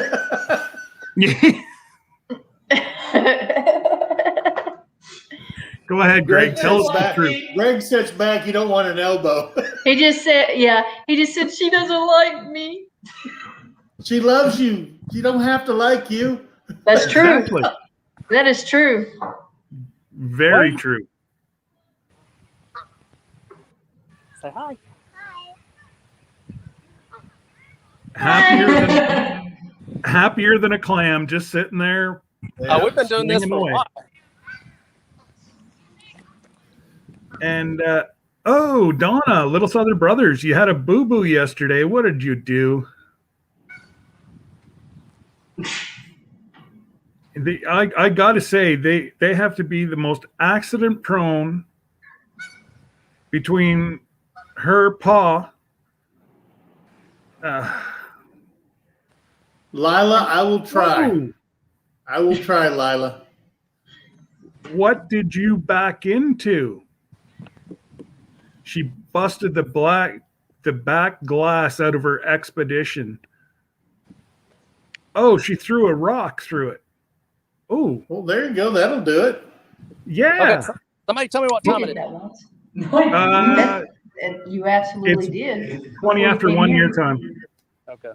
Go ahead, Greg. Tell us the truth. Greg sits back. You don't want an elbow. He just said, she doesn't like me. She loves you. She don't have to like you. That's true. Exactly. That is true. Very true. Say hi. Happier than a clam, just sitting there. Yeah. We've been doing this for a while. And Donna, Little Southern Brothers, you had a boo-boo yesterday. What did you do? I got to say, they have to be the most accident-prone between her paw. Lila, I will try. Ooh. I will try, Lila. What did you back into? She busted the back glass out of her Expedition. Oh, she threw a rock through it. Oh. Well, there you go. That'll do it. Yeah. Okay, somebody tell me what time it is. You absolutely did. 20 after 1 year time. Okay.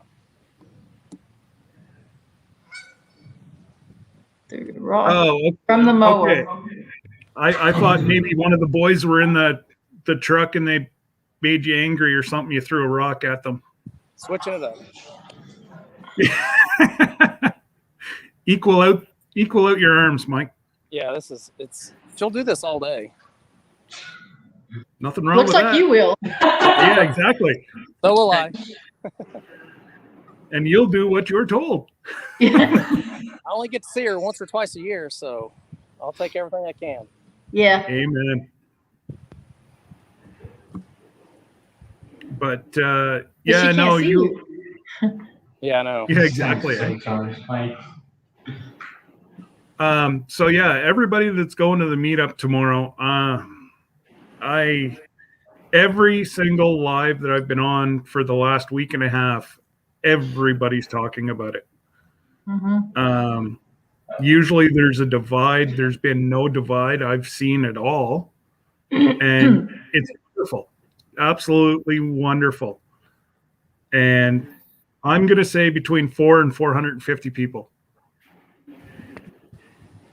From the mower. Okay. I thought maybe one of the boys were in the truck and they made you angry or something. You threw a rock at them. Switching it up. Equal out your arms, Mike. Yeah, she'll do this all day. Nothing wrong Looks with like that. you will. Yeah, exactly. So will I. And you'll do what you're told. I only get to see her once or twice a year, so I'll take everything I can. Yeah. Amen. But Yeah, I know. Yeah, exactly. So yeah, everybody that's going to the meetup tomorrow, every single live that I've been on for the last week and a half, everybody's talking about it. Mm-hmm. Usually there's a divide. There's been no divide I've seen at all. And it's wonderful. Absolutely wonderful. And I'm going to say between 400 and 450 people.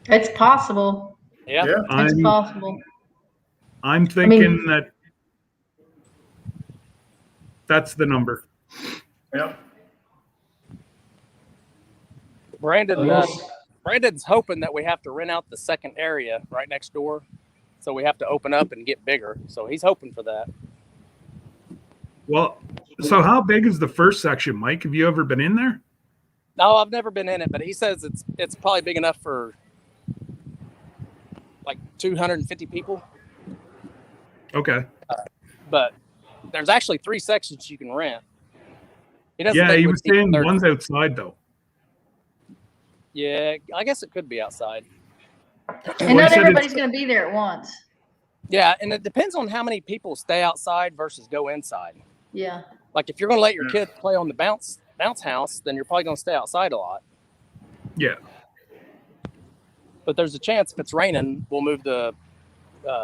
It's possible. Yeah. It's possible. I'm thinking that's the number. Yep. Brandon, Brandon's hoping that we have to rent out the second area right next door. So we have to open up and get bigger. So he's hoping for that. Well, so how big is the first section, Mike? Have you ever been in there? No, I've never been in it, but he says it's probably big enough for like 250 people. Okay. But there's actually 3 sections you can rent. He doesn't Yeah, think he we'd was need a saying third. one's outside though. Yeah, I guess it could be outside. And Well, not he said everybody's going to be there at once. Yeah, and it depends on how many people stay outside versus go inside. Yeah. Like if you're going to let your kids play on the bounce house, then you're probably going to stay outside a lot. Yeah. But there's a chance if it's raining, we'll move the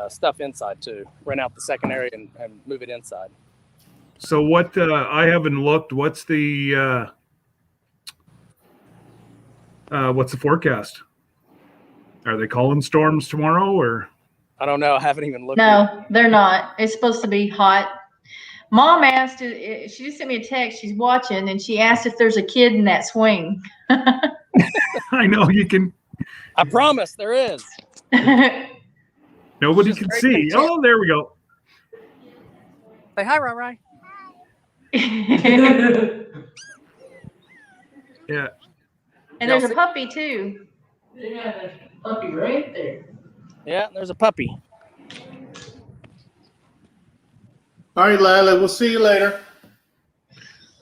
stuff inside too. Rent out the second area and move it inside. So what? I haven't looked. What's the forecast? Are they calling storms tomorrow or? I don't know. I haven't even looked. No, they're not. It's supposed to be hot. Mom asked, she just sent me a text. She's watching, and she asked if there's a kid in that swing. I know you can. I promise there is. Nobody can see. Oh, there we go. Say hi, Rai. Yeah. And there's a puppy too. Yeah, there's a puppy right there. Yeah, there's a puppy. All right, Lila, we'll see you later.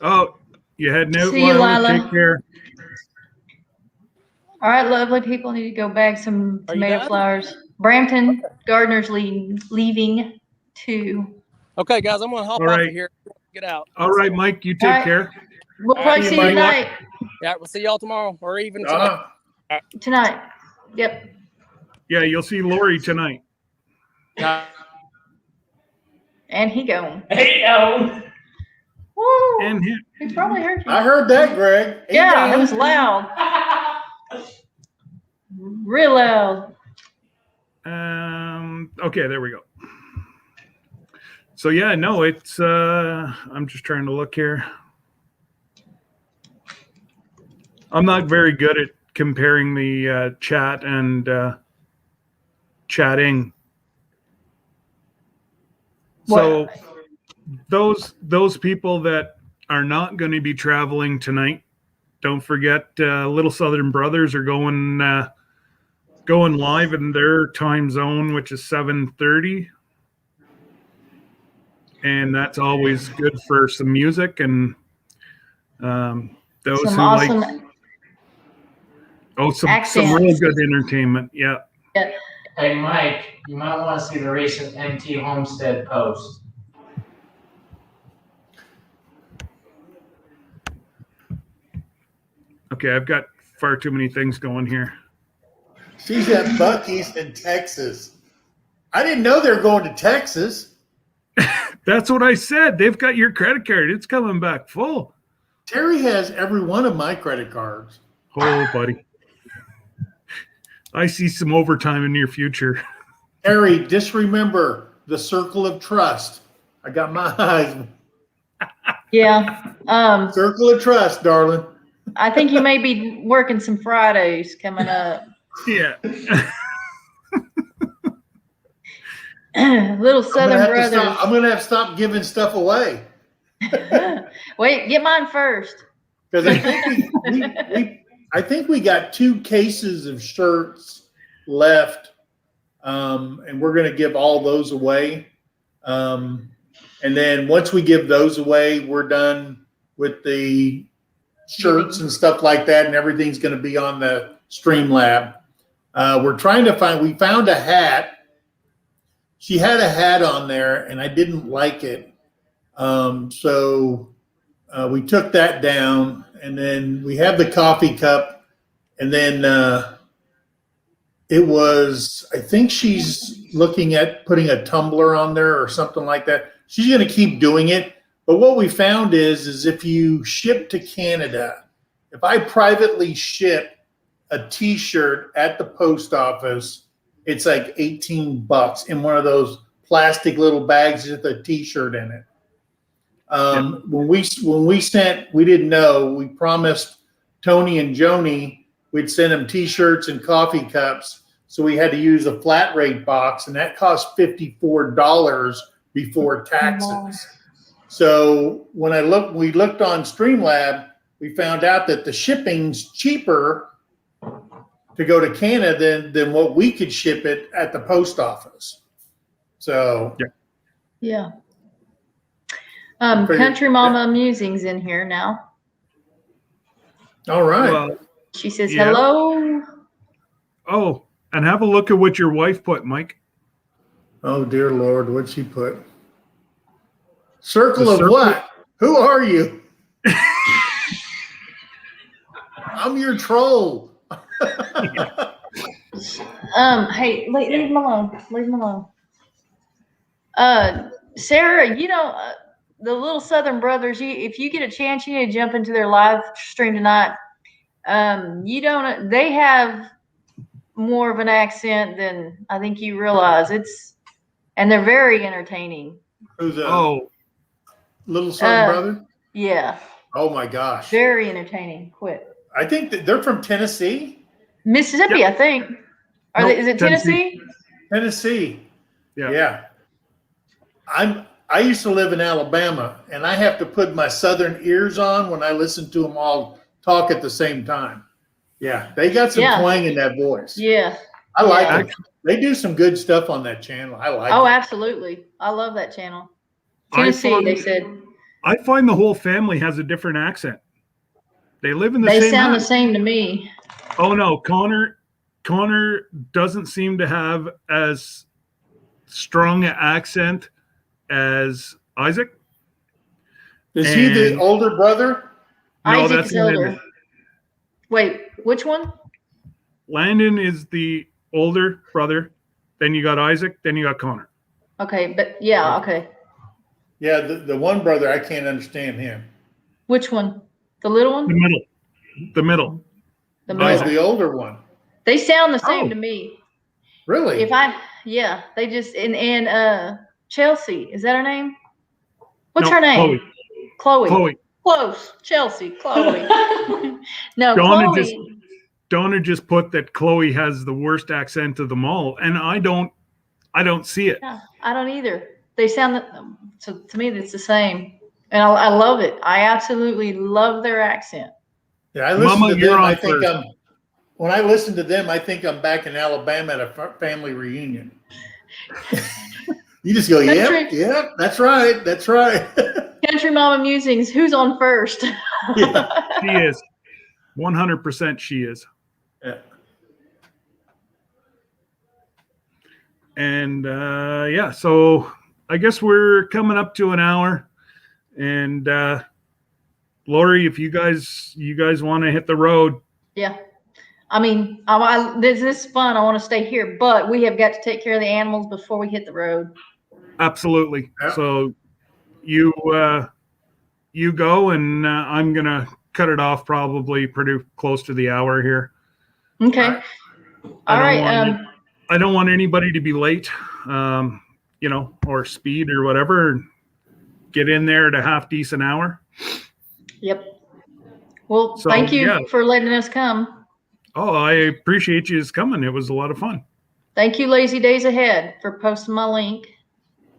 Oh, you heading out, See you, Lila. Take care. All right, lovely people, need to go bag some Are you tomato done? flowers. Brampton Gardener's leaving too. Okay, guys, I'm going to hop All off right. of here. Get out. All right, Mike, you take All right. care. We'll probably See see you, you Mike. tonight. Yeah, we'll see y'all tomorrow or even tonight. Tonight. Yep. Yeah, you'll see Lorie tonight. And he gone. Hey, yo. Woo! And him. He probably heard you. I heard that, Greg. He Yeah, it did. was loud. Real loud. Okay, there we go. So yeah, no, it's I'm just trying to look here. I'm not very good at comparing the chat and chatting. So those people that are not going to be traveling tonight, don't forget Little Southern Brothers are going live in their time zone, which is 7:30. And that's always good for some music and those Some who awesome like some accents. real good entertainment. Yeah. Hey, Mike, you might want to see the recent MT Homestead post. Okay, I've got far too many things going here. She's at Buc-ee's in Texas. I didn't know they were going to Texas. That's what I said. They've got your credit card. It's coming back full. Terry has every one of my credit cards. Oh, buddy. I see some overtime in your future. Terry, just remember the circle of trust. I got my eyes. Yeah. Circle of trust, darling. I think you may be working some Fridays coming up. Yeah. Little Southern Brothers. I'm going to have to stop giving stuff away. Wait, get mine first. Because I think we got 2 cases of shirts left, and we're going to give all those away. And then once we give those away, we're done with the shirts and stuff like that, and everything's going to be on the Streamlab. We're trying to we found a hat. She had a hat on there, and I didn't like it. So we took that down, and then we have the coffee cup, and then I think she's looking at putting a tumbler on there or something like that. She's going to keep doing it. But what we found is if you ship to Canada, if I privately ship a T-shirt at the post office, it's like $18 in one of those plastic little bags with a T-shirt in it. When we sent, we didn't know. We promised Tony and Joni we'd send them T-shirts and coffee cups. So we had to use a flat rate box, and that cost $54 before taxes. So when we looked on Streamlab, we found out that the shipping's cheaper to go to Canada than what we could ship it at the post office. So Yeah. Country Mama Musing's in here now. All right. Well, She says yeah. hello. oh, and have a look at what your wife put, Mike. Oh dear Lord, what'd she put? Circle The of circle- what? Who are you? I'm your troll. Hey, leave him alone. Leave him alone. Sarah, the little Southern Brothers, if you get a chance, you need to jump into their live stream tonight. They have more of an accent than I think you realize. And they're very entertaining. Who's that? Oh, Little Southern Brother? Yeah, Oh my gosh. very entertaining. Quit. I think that they're from Tennessee. Mississippi, I think. Nope, Is it Tennessee? Tennessee. yeah. Yeah. I used to live in Alabama, and I have to put my Southern ears on when I listen to them all talk at the same time. Yeah, they got some twang in that voice. Yeah. I like Yeah. it. They do some good stuff on that channel. I like Oh, it. absolutely. I love that channel. I Tennessee, find- they said. I find the whole family has a different accent. They live in the They same sound the house. same to me. Oh no, Connor doesn't seem to have as strong an accent as Isaac. Is he the And- older brother? No, Isaac that's is older. Landon. Wait, which one? Landon is the older brother. Then you got Isaac. Then you got Connor. Okay, but yeah, okay. Yeah, the one brother, I can't understand him. Which one? The little The one? middle. The middle. The No, middle. the older one. They sound the same Oh. to me. Really? They just and Chelsea, is that her name? What's No, her name? Chloe. Chloe. Close. Chelsea. Chloe. No, Donna Chloe. Donna just put that Chloe has the worst accent of them all, and I don't see it. Yeah, I don't either. They sound so to me. It's the same, and I love it. I absolutely love their accent. Yeah, I listen Mama, to you're them. on I think first. when I listen to them, I think I'm back in Alabama at a family reunion. You just go, yep, that's right, that's right. Country Mama Musings. Who's on first? Yeah. She is 100%. She is. Yeah. And so I guess we're coming up to an hour. And Lorie, if you guys want to hit the road. Yeah. I mean, this is fun. I want to stay here, but we have got to take care of the animals before we hit the road. Absolutely. Yeah. So you go, and I'm gonna cut it off probably pretty close to the hour here. Okay. All right. I don't want anybody to be late, or speed or whatever. Get in there at a half decent hour. Yep. Well, So, thank you yeah. for letting us come. Oh, I appreciate you coming. It was a lot of fun. Thank you, Lazy Days Ahead, for posting my link.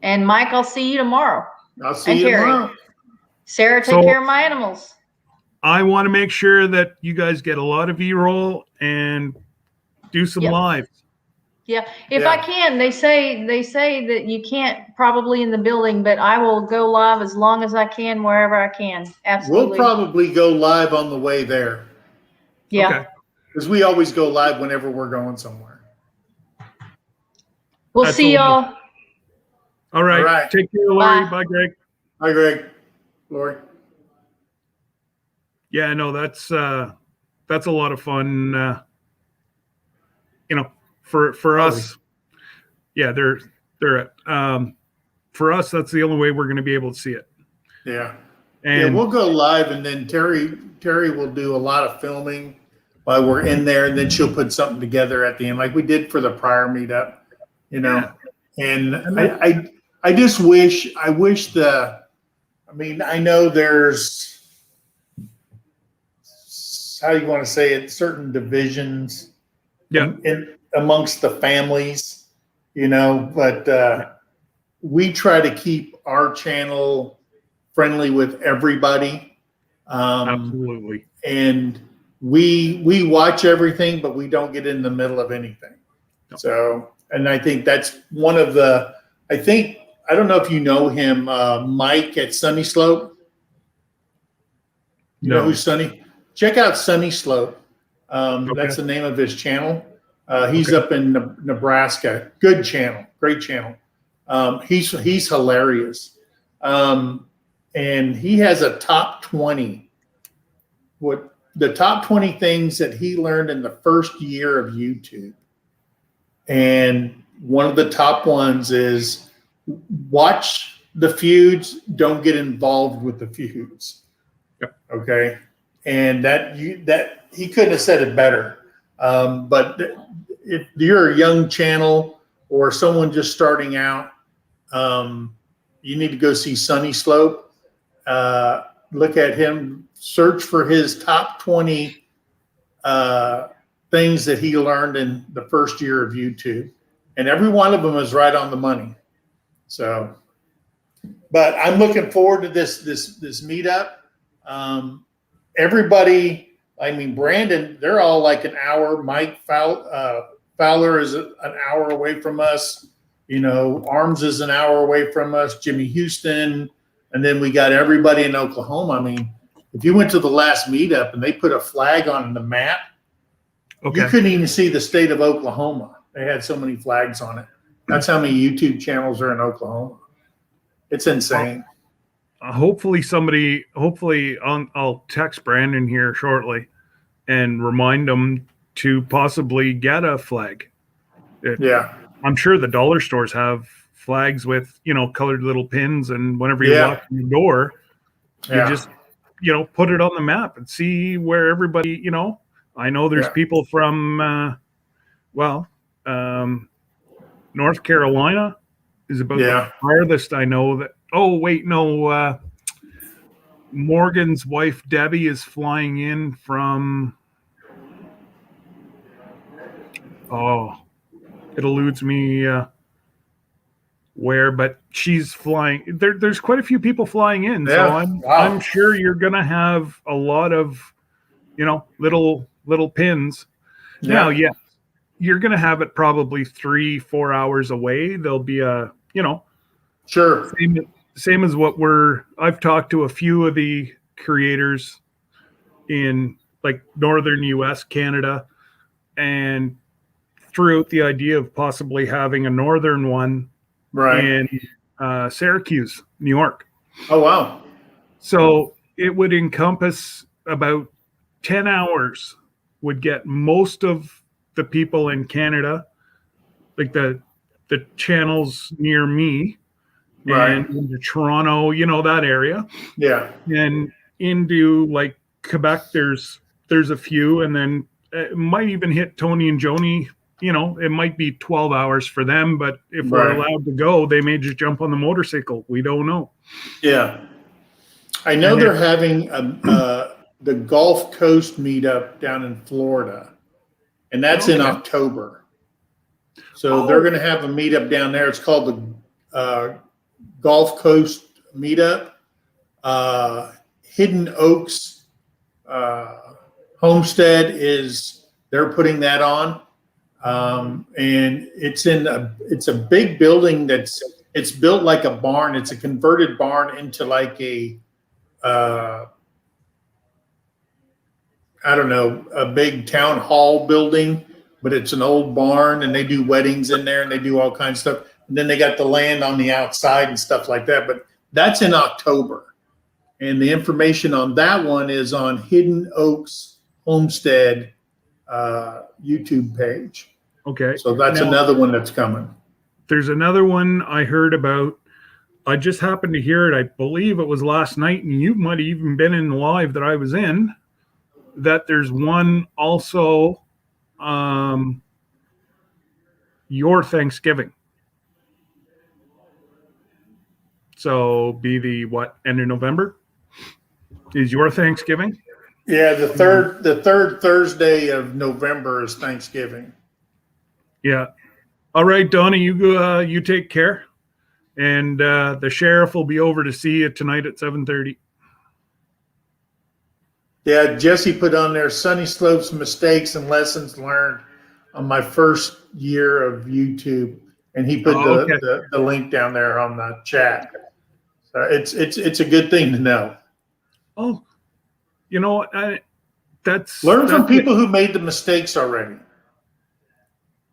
And Mike, I'll see you tomorrow. I'll see And you Terry. tomorrow. Sarah, take So- care of my animals. I want to make sure that you guys get a lot of B-roll and do some Yep. live. Yeah, if Yeah. I can, they say that you can't probably in the building, but I will go live as long as I can wherever I can. We'll Absolutely. probably go live on the way there Yeah. Okay. because we always go live whenever we're going somewhere. We'll That's see all. y'all. All right. All right. Take care, Lorie. Bye. Bye, Greg. Hi, Greg. Lorie. Yeah, no, that's a lot of fun. For us, yeah, they're for us. That's the only way we're going to be able to see it. Yeah. And We'll go live, and then Terry will do a lot of filming while we're in there, and then she'll put something together at the end, like we did for the prior meetup. Yeah. And I just wish I know there's how you want to say it, certain divisions Yeah. amongst the families, but we try to keep our channel friendly with everybody. Absolutely. And we watch everything, but we don't get in the middle of anything. No. So, and I think that's one of the, I don't know if you know him, Mike at Sunny Slope. You know who's Sunny? Check out Sunny Slope. That's the name of his channel. He's up in Nebraska. Good channel, great channel. He's hilarious. And he has a top 20. What the top 20 things that he learned in the first year of YouTube. And one of the top ones is watch the feuds, don't get involved with the feuds. Yep. Okay. And that he couldn't have said it better. But if you're a young channel or someone just starting out, you need to go see Sunny Slope. Look at him, search for his top 20 things that he learned in the first year of YouTube. And every one of them is right on the money. So, but I'm looking forward to this meetup. Everybody, I mean, Brandon, they're all like an hour. Mike Fowler is an hour away from us. Arms is an hour away from us. Jimmy Houston. And then we got everybody in Oklahoma. I mean, if you went to the last meetup and they put a flag on the map, you couldn't even see the state of Oklahoma. They had so many flags on it. That's how many YouTube channels are in Oklahoma. It's insane. Hopefully I'll text Brandon here shortly and remind him to possibly get a flag. Yeah. I'm sure the dollar stores have flags with, colored little pins, and whenever you walk in the door, you just, put it on the map and see where everybody, I know there's people from, North Carolina is about the farthest I know that. Oh, wait, no. Morgan's wife, Debbie, is flying in from, it eludes me where, but she's flying. There's quite a few people flying in. Yeah. So I'm sure you're going to have a lot of, little pins. Yeah. Now, you're going to have it probably 3-4 hours away. There'll be a, sure. Same as I've talked to a few of the creators in like northern US, Canada, and threw out the idea of possibly having a northern one in Syracuse, New York. Oh, wow. So it would encompass about 10 hours, would get most of the people in Canada, like the channels near me, and into Toronto, that area. Yeah. And into like Quebec, there's a few, and then it might even hit Tony and Joni. It might be 12 hours for them, but if we're allowed to go, they may just jump on the motorcycle. We don't know. Yeah. I know they're having the Gulf Coast meetup down in Florida, and that's in October. So they're going to have a meetup down there. It's called the Gulf Coast meetup. Hidden Oaks Homestead they're putting that on. And it's a big building it's built like a barn. It's a converted barn into like a a big town hall building, but it's an old barn, and they do weddings in there and they do all kinds of stuff. And then they got the land on the outside and stuff like that. But that's in October. And the information on that one is on Hidden Oaks Homestead YouTube page. Okay. So that's another one that's coming. There's another one I heard about. I just happened to hear it. I believe it was last night, and you might have even been in the live that I was in, that there's one also, your Thanksgiving. So be the end of November is your Thanksgiving. Yeah, the third Thursday of November is Thanksgiving. Yeah. All right, Donnie, you take care, and the sheriff will be over to see you tonight at 7:30. Yeah, Jesse put on there Sunny Slopes mistakes and lessons learned on my first year of YouTube, and he put Okay. the link down there on the chat. So it's a good thing to know. Oh, you know what? That's Learn from that's it. people who made the mistakes already.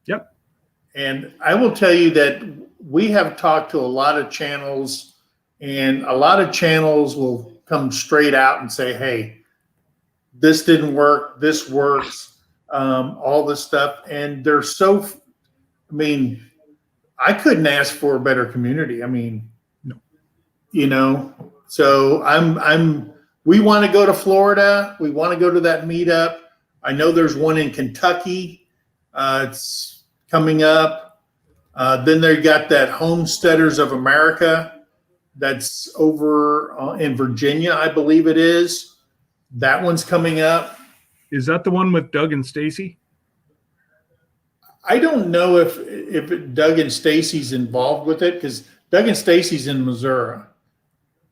Yep. And I will tell you that we have talked to a lot of channels, and a lot of channels will come straight out and say, hey, this didn't work, this works, all this stuff. And they're so, I mean, I couldn't ask for a better community. I mean, no. You know, so we want to go to Florida. We want to go to that meetup. I know there's one in Kentucky. It's coming up. Then they got that Homesteaders of America that's over in Virginia, I believe it is. That one's coming up. Is that the one with Doug and Stacy? I don't know if Doug and Stacy's involved with it, because Doug and Stacy's in Missouri,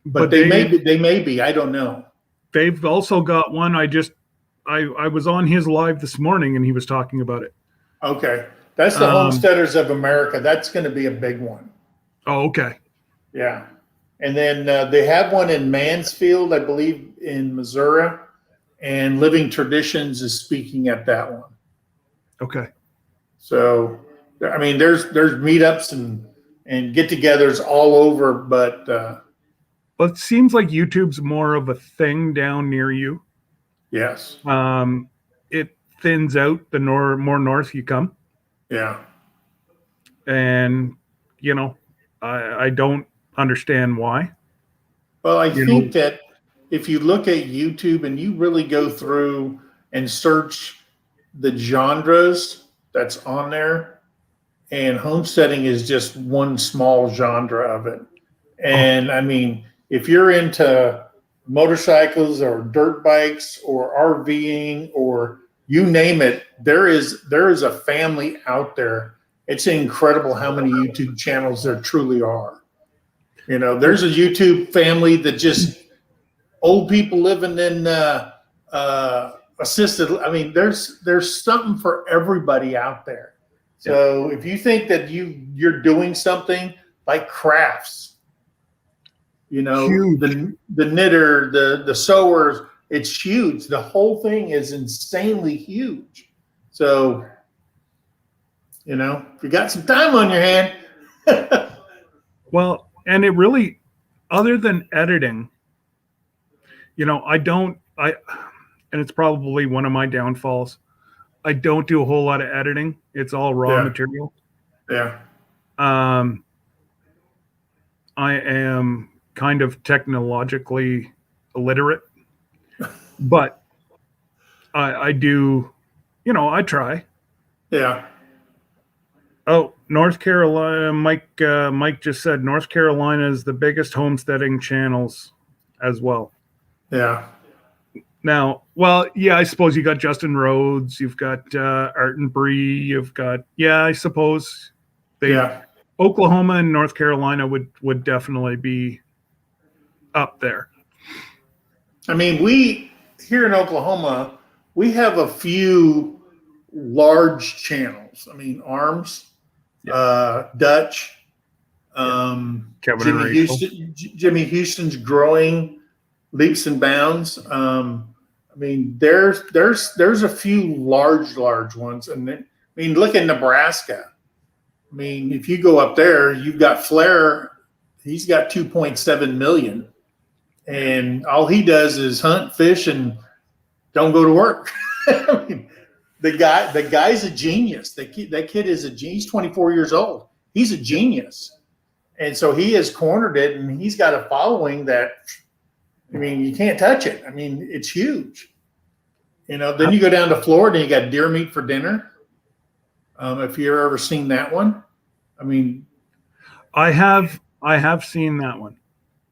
but they may be. I don't know. They've also got one. I was on his live this morning, and he was talking about it. Okay, that's the Homesteaders of America. That's going to be a big one. Oh, okay. Yeah. And then they have one in Mansfield, I believe, in Missouri, and Living Traditions is speaking at that one. Okay. So, I mean, there's meetups and get-togethers all over, but it seems like YouTube's more of a thing down near you. yes. It thins out the more north you come. Yeah. And I don't understand why. Well, I think that if you look at YouTube and you really go through and search the genres that's on there, and homesteading is just one small genre of it. And I mean, if you're into motorcycles or dirt bikes or RVing or you name it, there is a family out there. It's incredible how many YouTube channels there truly are. You know, there's a YouTube family that just old people living in assisted. I mean, there's something for everybody out there. So if you think that you're doing something like crafts, you know, the knitter, the sewers, it's huge. The whole thing is insanely huge. So, you know, if you got some time on your hand. Well, and it really, other than editing, and it's probably one of my downfalls, I don't do a whole lot of editing. It's all raw material. Yeah. I am kind of technologically illiterate, but I do, I try. Yeah. Oh, North Carolina, Mike just said North Carolina is the biggest homesteading channels as well. Yeah. Now, well, yeah, I suppose you got Justin Rhodes, you've got Art and Bree, you've got, I suppose Oklahoma and North Carolina would definitely be up there. I mean, we here in Oklahoma, we have a few large channels. I mean, Arms, Dutch, Jimmy Houston's growing leaps and bounds. I mean, there's a few large ones, and I mean, look at Nebraska. I mean, if you go up there, you've got Flair. He's got 2.7 million, and all he does is hunt, fish, and don't go to work. I mean, the guy's a genius. That kid is a genius. He's 24 years old. He's a genius, and so he has cornered it, and he's got a following that. I mean, you can't touch it. I mean, it's huge. Then you go down to Florida and you got deer meat for dinner. If you've ever seen that one, I mean, I have seen that one.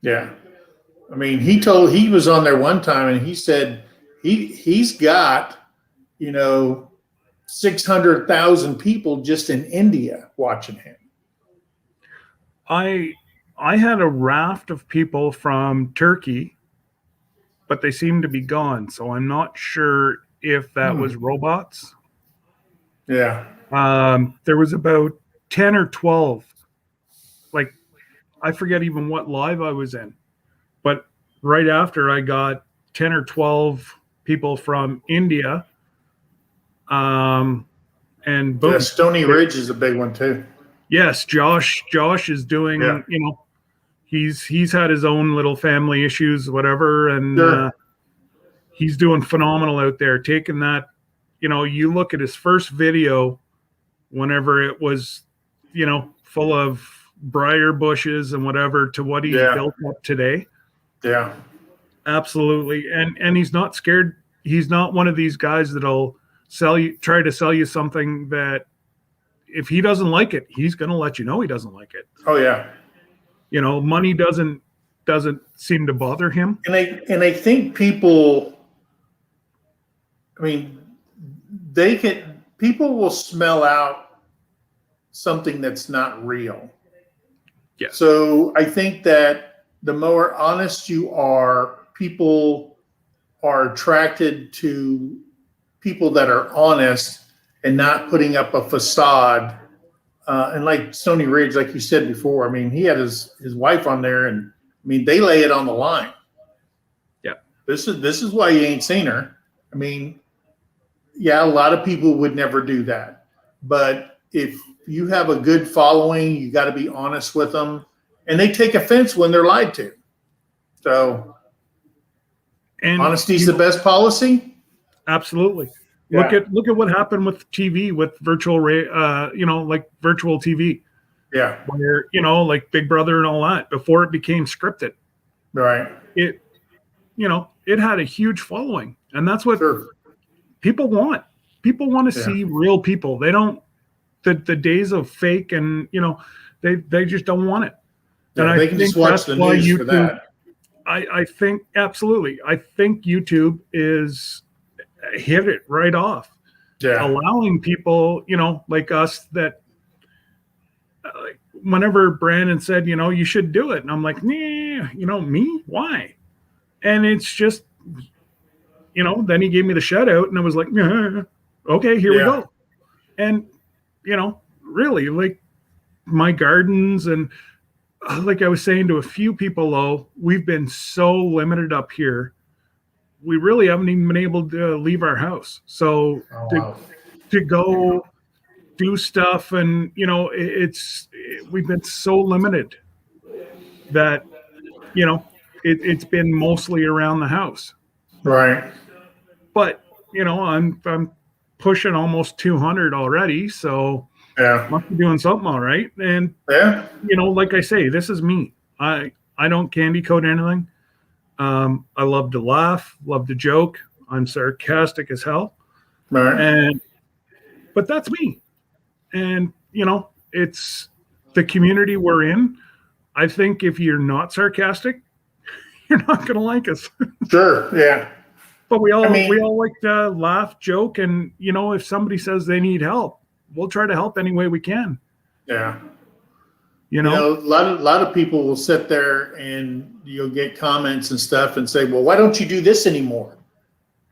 Yeah. I mean, he was on there one time and he said he's got, 600,000 people just in India watching him. I had a raft of people from Turkey, but they seem to be gone. So I'm not sure if that was robots. Yeah. There was about 10 or 12. Like, I forget even what live I was in. But right after, I got 10 or 12 people from India. And boom. Yeah, Stony Ridge is a big one too. Yes, Josh is doing, Yeah. he's had his own little family issues, whatever, and Sure. he's doing phenomenal out there. Taking that, you look at his first video, whenever it was, full of briar bushes and whatever, to what he's built up today. Yeah. Absolutely, and he's not scared. He's not one of these guys that'll try to sell you something that, if he doesn't like it, he's going to let you know he doesn't like it. Oh yeah. Money doesn't seem to bother him. And I think people, people will smell out something that's not real. Yeah. So I think that the more honest you are, people are attracted to people that are honest and not putting up a facade. And like Stony Ridge, like you said before, he had his wife on there, and they lay it on the line. Yeah. This is why you ain't seen her. A lot of people would never do that. But if you have a good following, you got to be honest with them, and they take offense when they're lied to. So, and honesty's the best policy. Absolutely. Yeah. Look at what happened with TV, with virtual, like virtual TV. Yeah. Where, like Big Brother and all that, before it became scripted. Right. It had a huge following, and that's what people want. People want to see real people. They don't, the days of fake, and, they just don't want it. Yeah, and they can just watch the news YouTube, for that. I think, absolutely. I think YouTube is hit it right off. Yeah. Allowing people, like us, that whenever Brandon said, you should do it. And I'm like, nah, me? Why? And it's just, then he gave me the shout out, and I was like, okay, here we go. And, really, like, my gardens, and like I was saying to a few people, though, we've been so limited up here. We really haven't even been able to leave our house. So to go do stuff, and, we've been so limited that, it's been mostly around the house. Right. But, I'm pushing almost 200 already. So must be doing something all right. And, like I say, this is me. I don't candy coat anything. I love to laugh, love to joke. I'm sarcastic as hell. Right. But that's me. And, it's the community we're in. I think if you're not sarcastic, you're not going to like us. Sure. Yeah. But we all like to laugh, joke, and, if somebody says they need help, we'll try to help any way we can. Yeah. A lot of people will sit there and you'll get comments and stuff and say, well, why don't you do this anymore?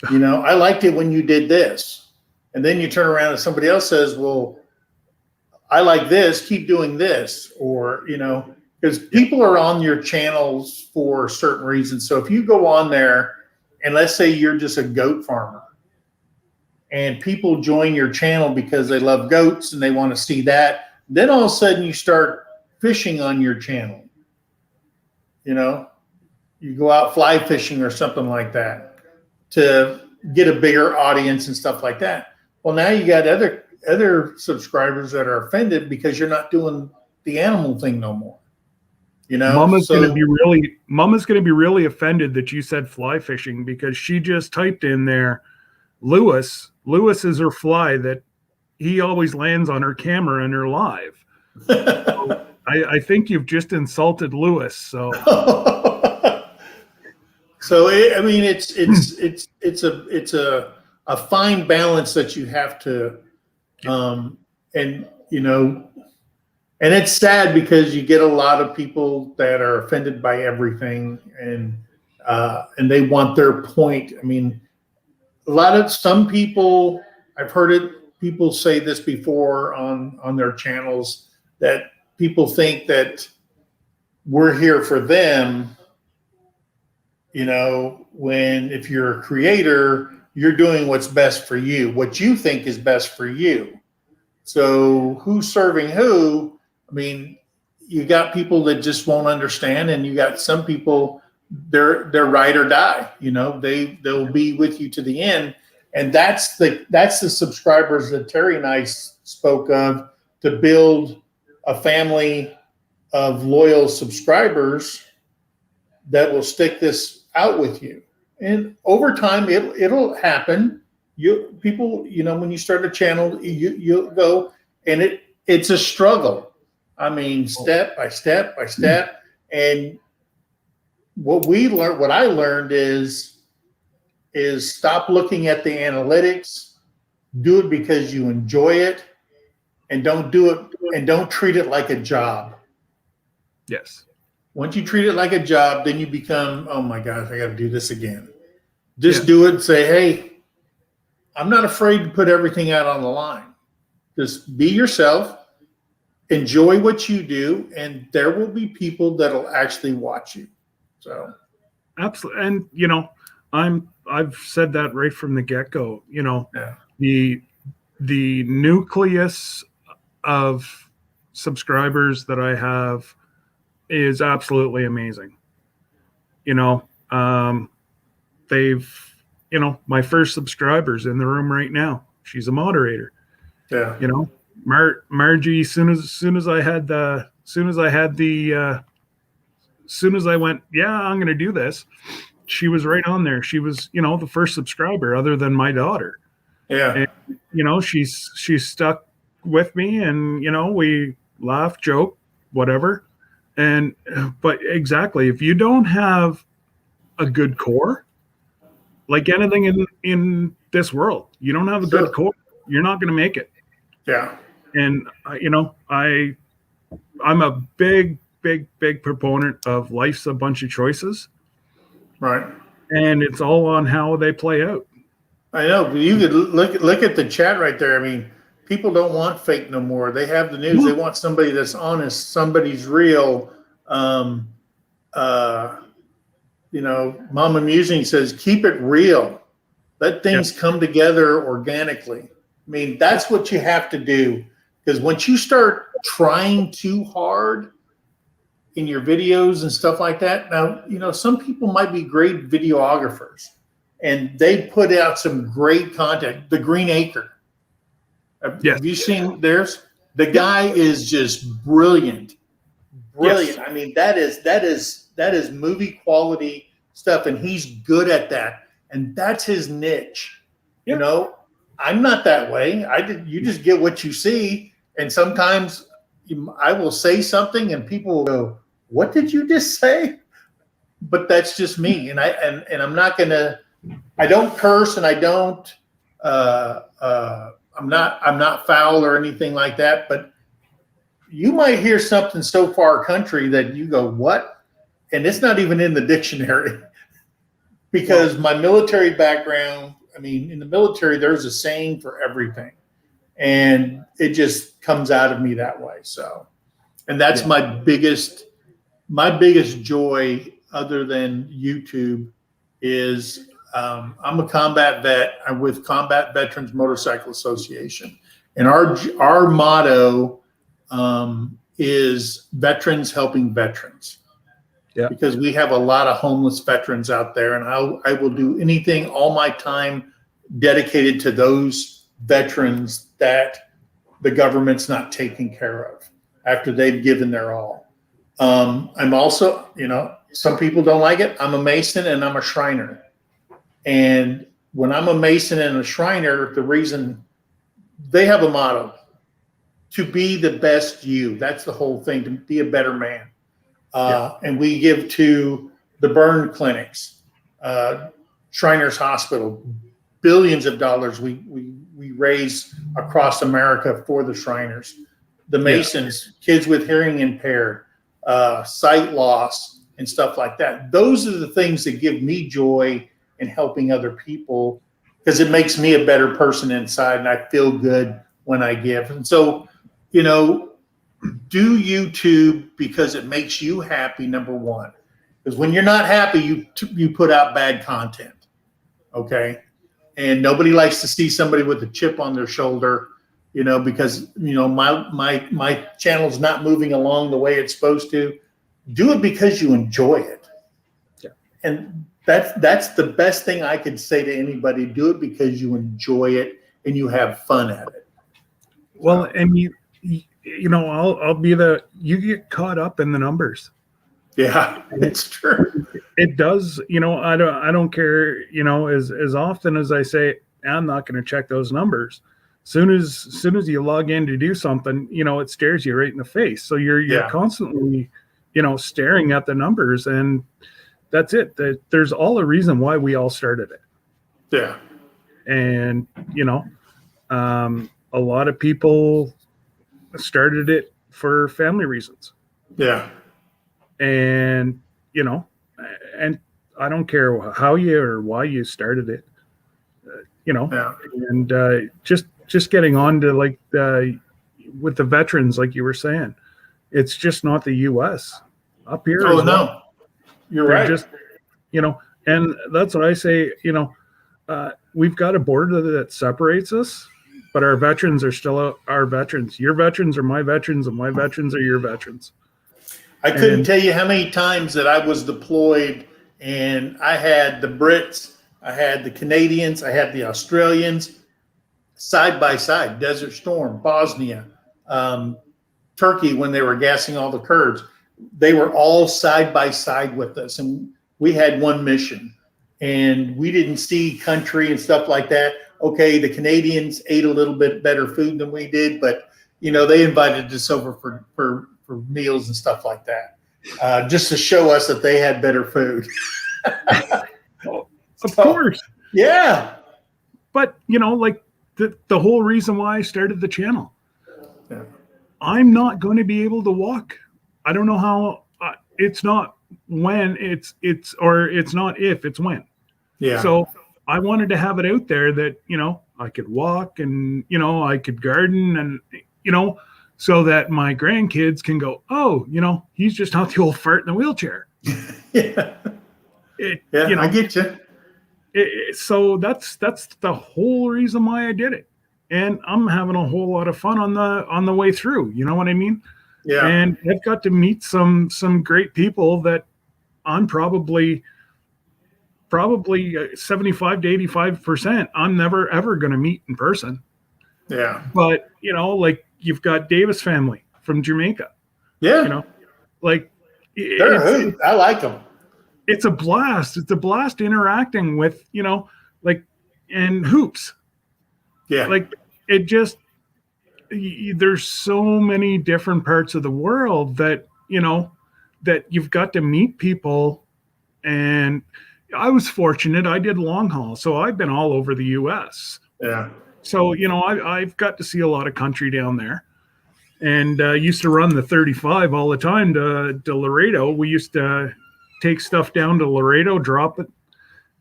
I liked it when you did this. And then you turn around and somebody else says, well, I like this, keep doing this. Or, because people are on your channels for certain reasons. So if you go on there and let's say you're just a goat farmer, and people join your channel because they love goats and they want to see that, then all of a sudden you start fishing on your channel. You go out fly fishing or something like that to get a bigger audience and stuff like that. Well, now you got other subscribers that are offended because you're not doing the animal thing no more. Mama's going to be really offended that you said fly fishing, because she just typed in there, Lewis is her fly that he always lands on her camera and her live. So I think you've just insulted Lewis. So So I mean, it's a fine balance that you have to, and you know, and it's sad because you get a lot of people that are offended by everything, and they want their point. I mean, some people, I've heard it, people say this before on their channels, that people think that we're here for them, you know, when if you're a creator, you're doing what's best for you, what you think is best for you. So who's serving who? I mean, you got people that just won't understand, and you got some people, they're ride or die. You know, they'll be with you to the end, and that's the subscribers that Terry and I spoke of, to build a family of loyal subscribers that will stick this out with you. And over time, it'll happen. People, you know, when you start a channel, you'll go, and it's a struggle. I mean, step by step by step. And what I learned is stop looking at the analytics, do it because you enjoy it, and don't treat it like a job. Yes. Once you treat it like a job, then you become, oh my gosh, I got to do this again. Just do it and say, hey, I'm not afraid to put everything out on the line. Just be yourself, enjoy what you do, and there will be people that'll actually watch you. So, absolutely. And you know, I've said that right from the get-go. You know, the nucleus of subscribers that I have is absolutely amazing. You know, you know, my first subscriber's in the room right now. She's a moderator. Yeah. You know, Margie, soon as I went, yeah, I'm going to do this, she was right on there. She was, you know, the first subscriber other than my daughter. Yeah. And, you know, she's stuck with me, and, you know, we laugh, joke, whatever. But exactly, if you don't have a good core, like anything in this world, you don't have a good core, you're not going to make it. Yeah. And you know, I'm a big proponent of life's a bunch of choices. Right. And it's all on how they play out. I know. You could look at the chat right there. I mean, people don't want fake no more. They have the news. They want somebody that's honest, somebody's real. You know, Mama Musing says, keep it real. Let things come together organically. I mean, that's what you have to do. Because once you start trying too hard in your videos and stuff like that, now, you know, some people might be great videographers and they put out some great content. The Green Acre. Have you seen theirs? The guy is just brilliant. Brilliant. Yes. I mean, that is movie quality stuff, and he's good at that. And that's his niche. You know, I'm not that way. You just get what you see. And sometimes I will say something and people will go, what did you just say? But that's just me. And I'm not gonna, I don't curse, and I don't I'm not foul or anything like that, but you might hear something so far country that you go, what? And it's not even in the dictionary. Because my military background, I mean, in the military, there's a saying for everything. And it just comes out of me that way. So, and that's my biggest joy other than YouTube is I'm a combat vet. I'm with Combat Veterans Motorcycle Association. And our motto is veterans helping veterans. Yeah. Because we have a lot of homeless veterans out there, and I will do anything, all my time dedicated to those veterans that the government's not taking care of after they've given their all. I'm also, you know, some people don't like it. I'm a Mason and I'm a Shriner. And when I'm a Mason and a Shriner, the reason they have a motto, to be the best you. That's the whole thing, to be a better man. And we give to the burn clinics. Shriners Hospital, billions of dollars we raise across America for the Shriners. The Masons, kids with hearing impaired, sight loss, and stuff like that. Those are the things that give me joy in helping other people, because it makes me a better person inside, and I feel good when I give. And so, you know, do YouTube because it makes you happy, number one. Because when you're not happy, you put out bad content, okay? And nobody likes to see somebody with a chip on their shoulder, you know, because, you know, my channel's not moving along the way it's supposed to. Do it because you enjoy it. Yeah. And that's the best thing I could say to anybody. Do it because you enjoy it and you have fun at it. Well, and you know, I'll be you get caught up in the numbers. Yeah, it's true. It does, you know. I don't care, you know, as often as I say I'm not going to check those numbers. Soon as you log in to do something, you know, it stares you right in the face. So you're constantly, you know, staring at the numbers, and that's it. There's all a reason why we all started it. Yeah. And, you know, a lot of people started it for family reasons. Yeah. And, you know, and I don't care how you or why you started it, you know, and just getting on to like with the veterans, like you were saying, it's just not the U.S. up here. Oh, no, you're right. Just, you know, and that's what I say, you know, we've got a border that separates us, but our veterans are still our veterans. Your veterans are my veterans, and my veterans are your veterans. I couldn't tell you how many times that I was deployed and I had the Brits, I had the Canadians, I had the Australians side by side. Desert Storm, Bosnia, Turkey, when they were gassing all the Kurds, they were all side by side with us. And we had one mission, and we didn't see country and stuff like that. Okay, the Canadians ate a little bit better food than we did, but, you know, they invited us over for meals and stuff like that, just to show us that they had better food. Of course. Yeah. But, you know, like the whole reason why I started the channel, Yeah. I'm not going to be able to walk. I don't know how. It's not when, it's not if, it's when. Yeah. So I wanted to have it out there that, you know, I could walk and, you know, I could garden and, you know, so that my grandkids can go, oh, you know, he's just not the old fart in the wheelchair. Yeah. You know, I get you. So that's the whole reason why I did it, and I'm having a whole lot of fun on the way through. You know what I mean? Yeah. And I've got to meet some great people that I'm probably 75 to 85% I'm never ever going to meet in person. Yeah. But, you know, like you've got Davis family from Jamaica. Yeah. You know, like I like them. It's a blast. It's a blast interacting with, you know, like, and hoops. Yeah. Like it just, there's so many different parts of the world that, you know, that you've got to meet people. And I was fortunate. I did long haul. So I've been all over the US. Yeah. So, you know, I've got to see a lot of country down there, and used to run the 35 all the time to Laredo. We used to take stuff down to Laredo, drop it,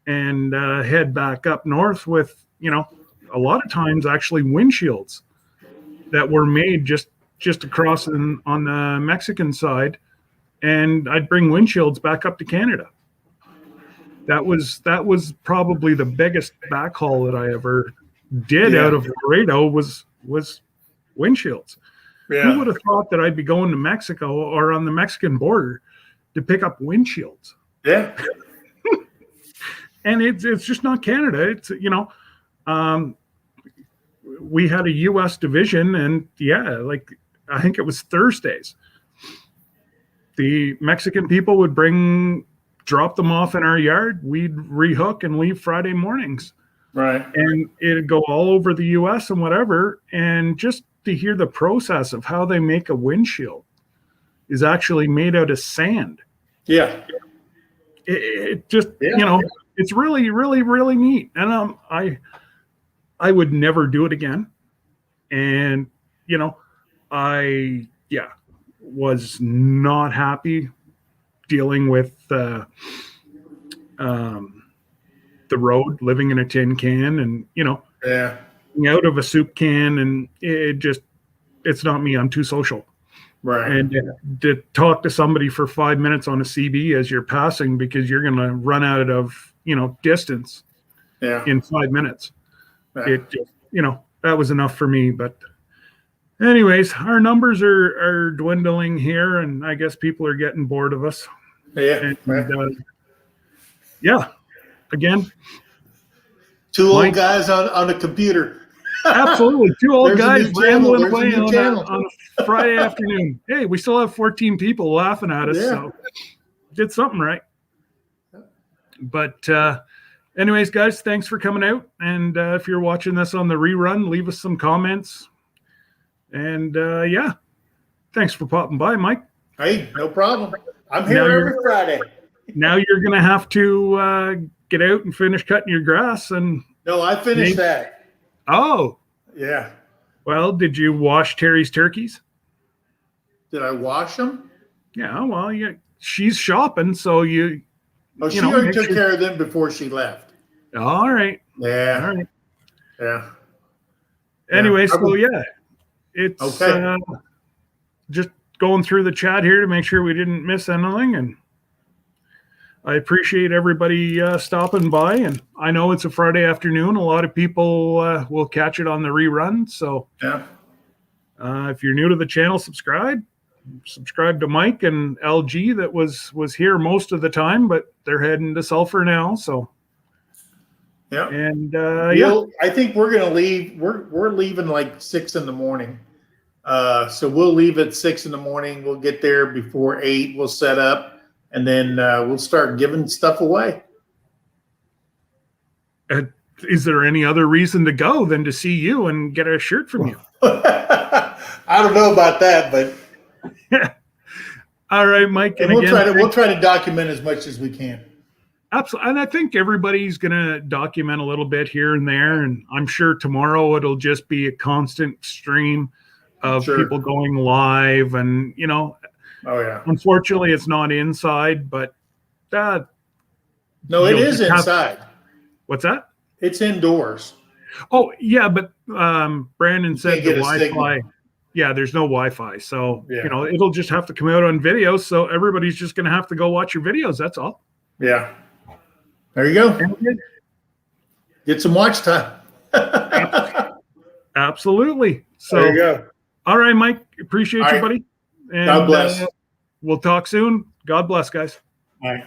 and head back up north with, you know, a lot of times actually windshields that were made just across on the Mexican side. And I'd bring windshields back up to Canada. That was probably the biggest backhaul that I ever did out of Laredo was windshields. Yeah. Who would have thought that I'd be going to Mexico or on the Mexican border to pick up windshields? Yeah. And it's just not Canada. It's, you know, we had a U.S. division, and like I think it was Thursdays. The Mexican people would drop them off in our yard. We'd rehook and leave Friday mornings. Right. And it'd go all over the U.S. and whatever. And just to hear the process of how they make a windshield is actually made out of sand. Yeah. It just, you know, It's really, really, really neat. And I would never do it again. And, I was not happy dealing with the road, living in a tin can, and out of a soup can, and it's not me. I'm too social. Right. And to talk to somebody for 5 minutes on a CB as you're passing because you're going to run out of distance in 5 minutes. Yeah. It just, that was enough for me. But anyways, our numbers are dwindling here, and I guess people are getting bored of us. Yeah. And, again, two old guys on a computer. Absolutely. Two old guys rambling away on a Friday afternoon. Hey, we still have 14 people laughing at us, so did something right. But anyways, guys, thanks for coming out. And if you're watching this on the rerun, leave us some comments. And thanks for popping by, Mike. Hey, no problem. I'm here every Friday. Now you're going to have to get out and finish cutting your grass. And no, I finished that. Oh. Yeah. Well, did you wash Terry's turkeys? Did I wash them? Yeah, well, she's shopping, so you. Oh, she already took care of them before she left. All right. Yeah. All right. Yeah. Anyway, so it's okay. Just going through the chat here to make sure we didn't miss anything, and I appreciate everybody stopping by. And I know it's a Friday afternoon. A lot of people will catch it on the rerun. So if you're new to the channel, subscribe to Mike and LG that was here most of the time, but they're heading to Sulphur now. So and I think we're gonna leave. We're leaving like 6 a.m. So we'll leave at 6 a.m. We'll get there before 8. We'll set up. And then we'll start giving stuff away. Is there any other reason to go than to see you and get a shirt from you? I don't know about that, but all right, Mike. And we'll try to document as much as we can. Absolutely, and I think everybody's going to document a little bit here and there, and I'm sure tomorrow it'll just be a constant stream of people going live, and Oh yeah. Unfortunately, it's not inside, but no, it is inside. What's that? It's indoors. Oh yeah, but Brandon said the Wi-Fi. Signal. Yeah, there's no Wi-Fi, so it'll just have to come out on video. So everybody's just going to have to go watch your videos. That's all. Yeah. There you go. Get some watch time. Absolutely. So there you go. All right, Mike. Appreciate you, buddy. And, God bless. We'll talk soon. God bless, guys. All right.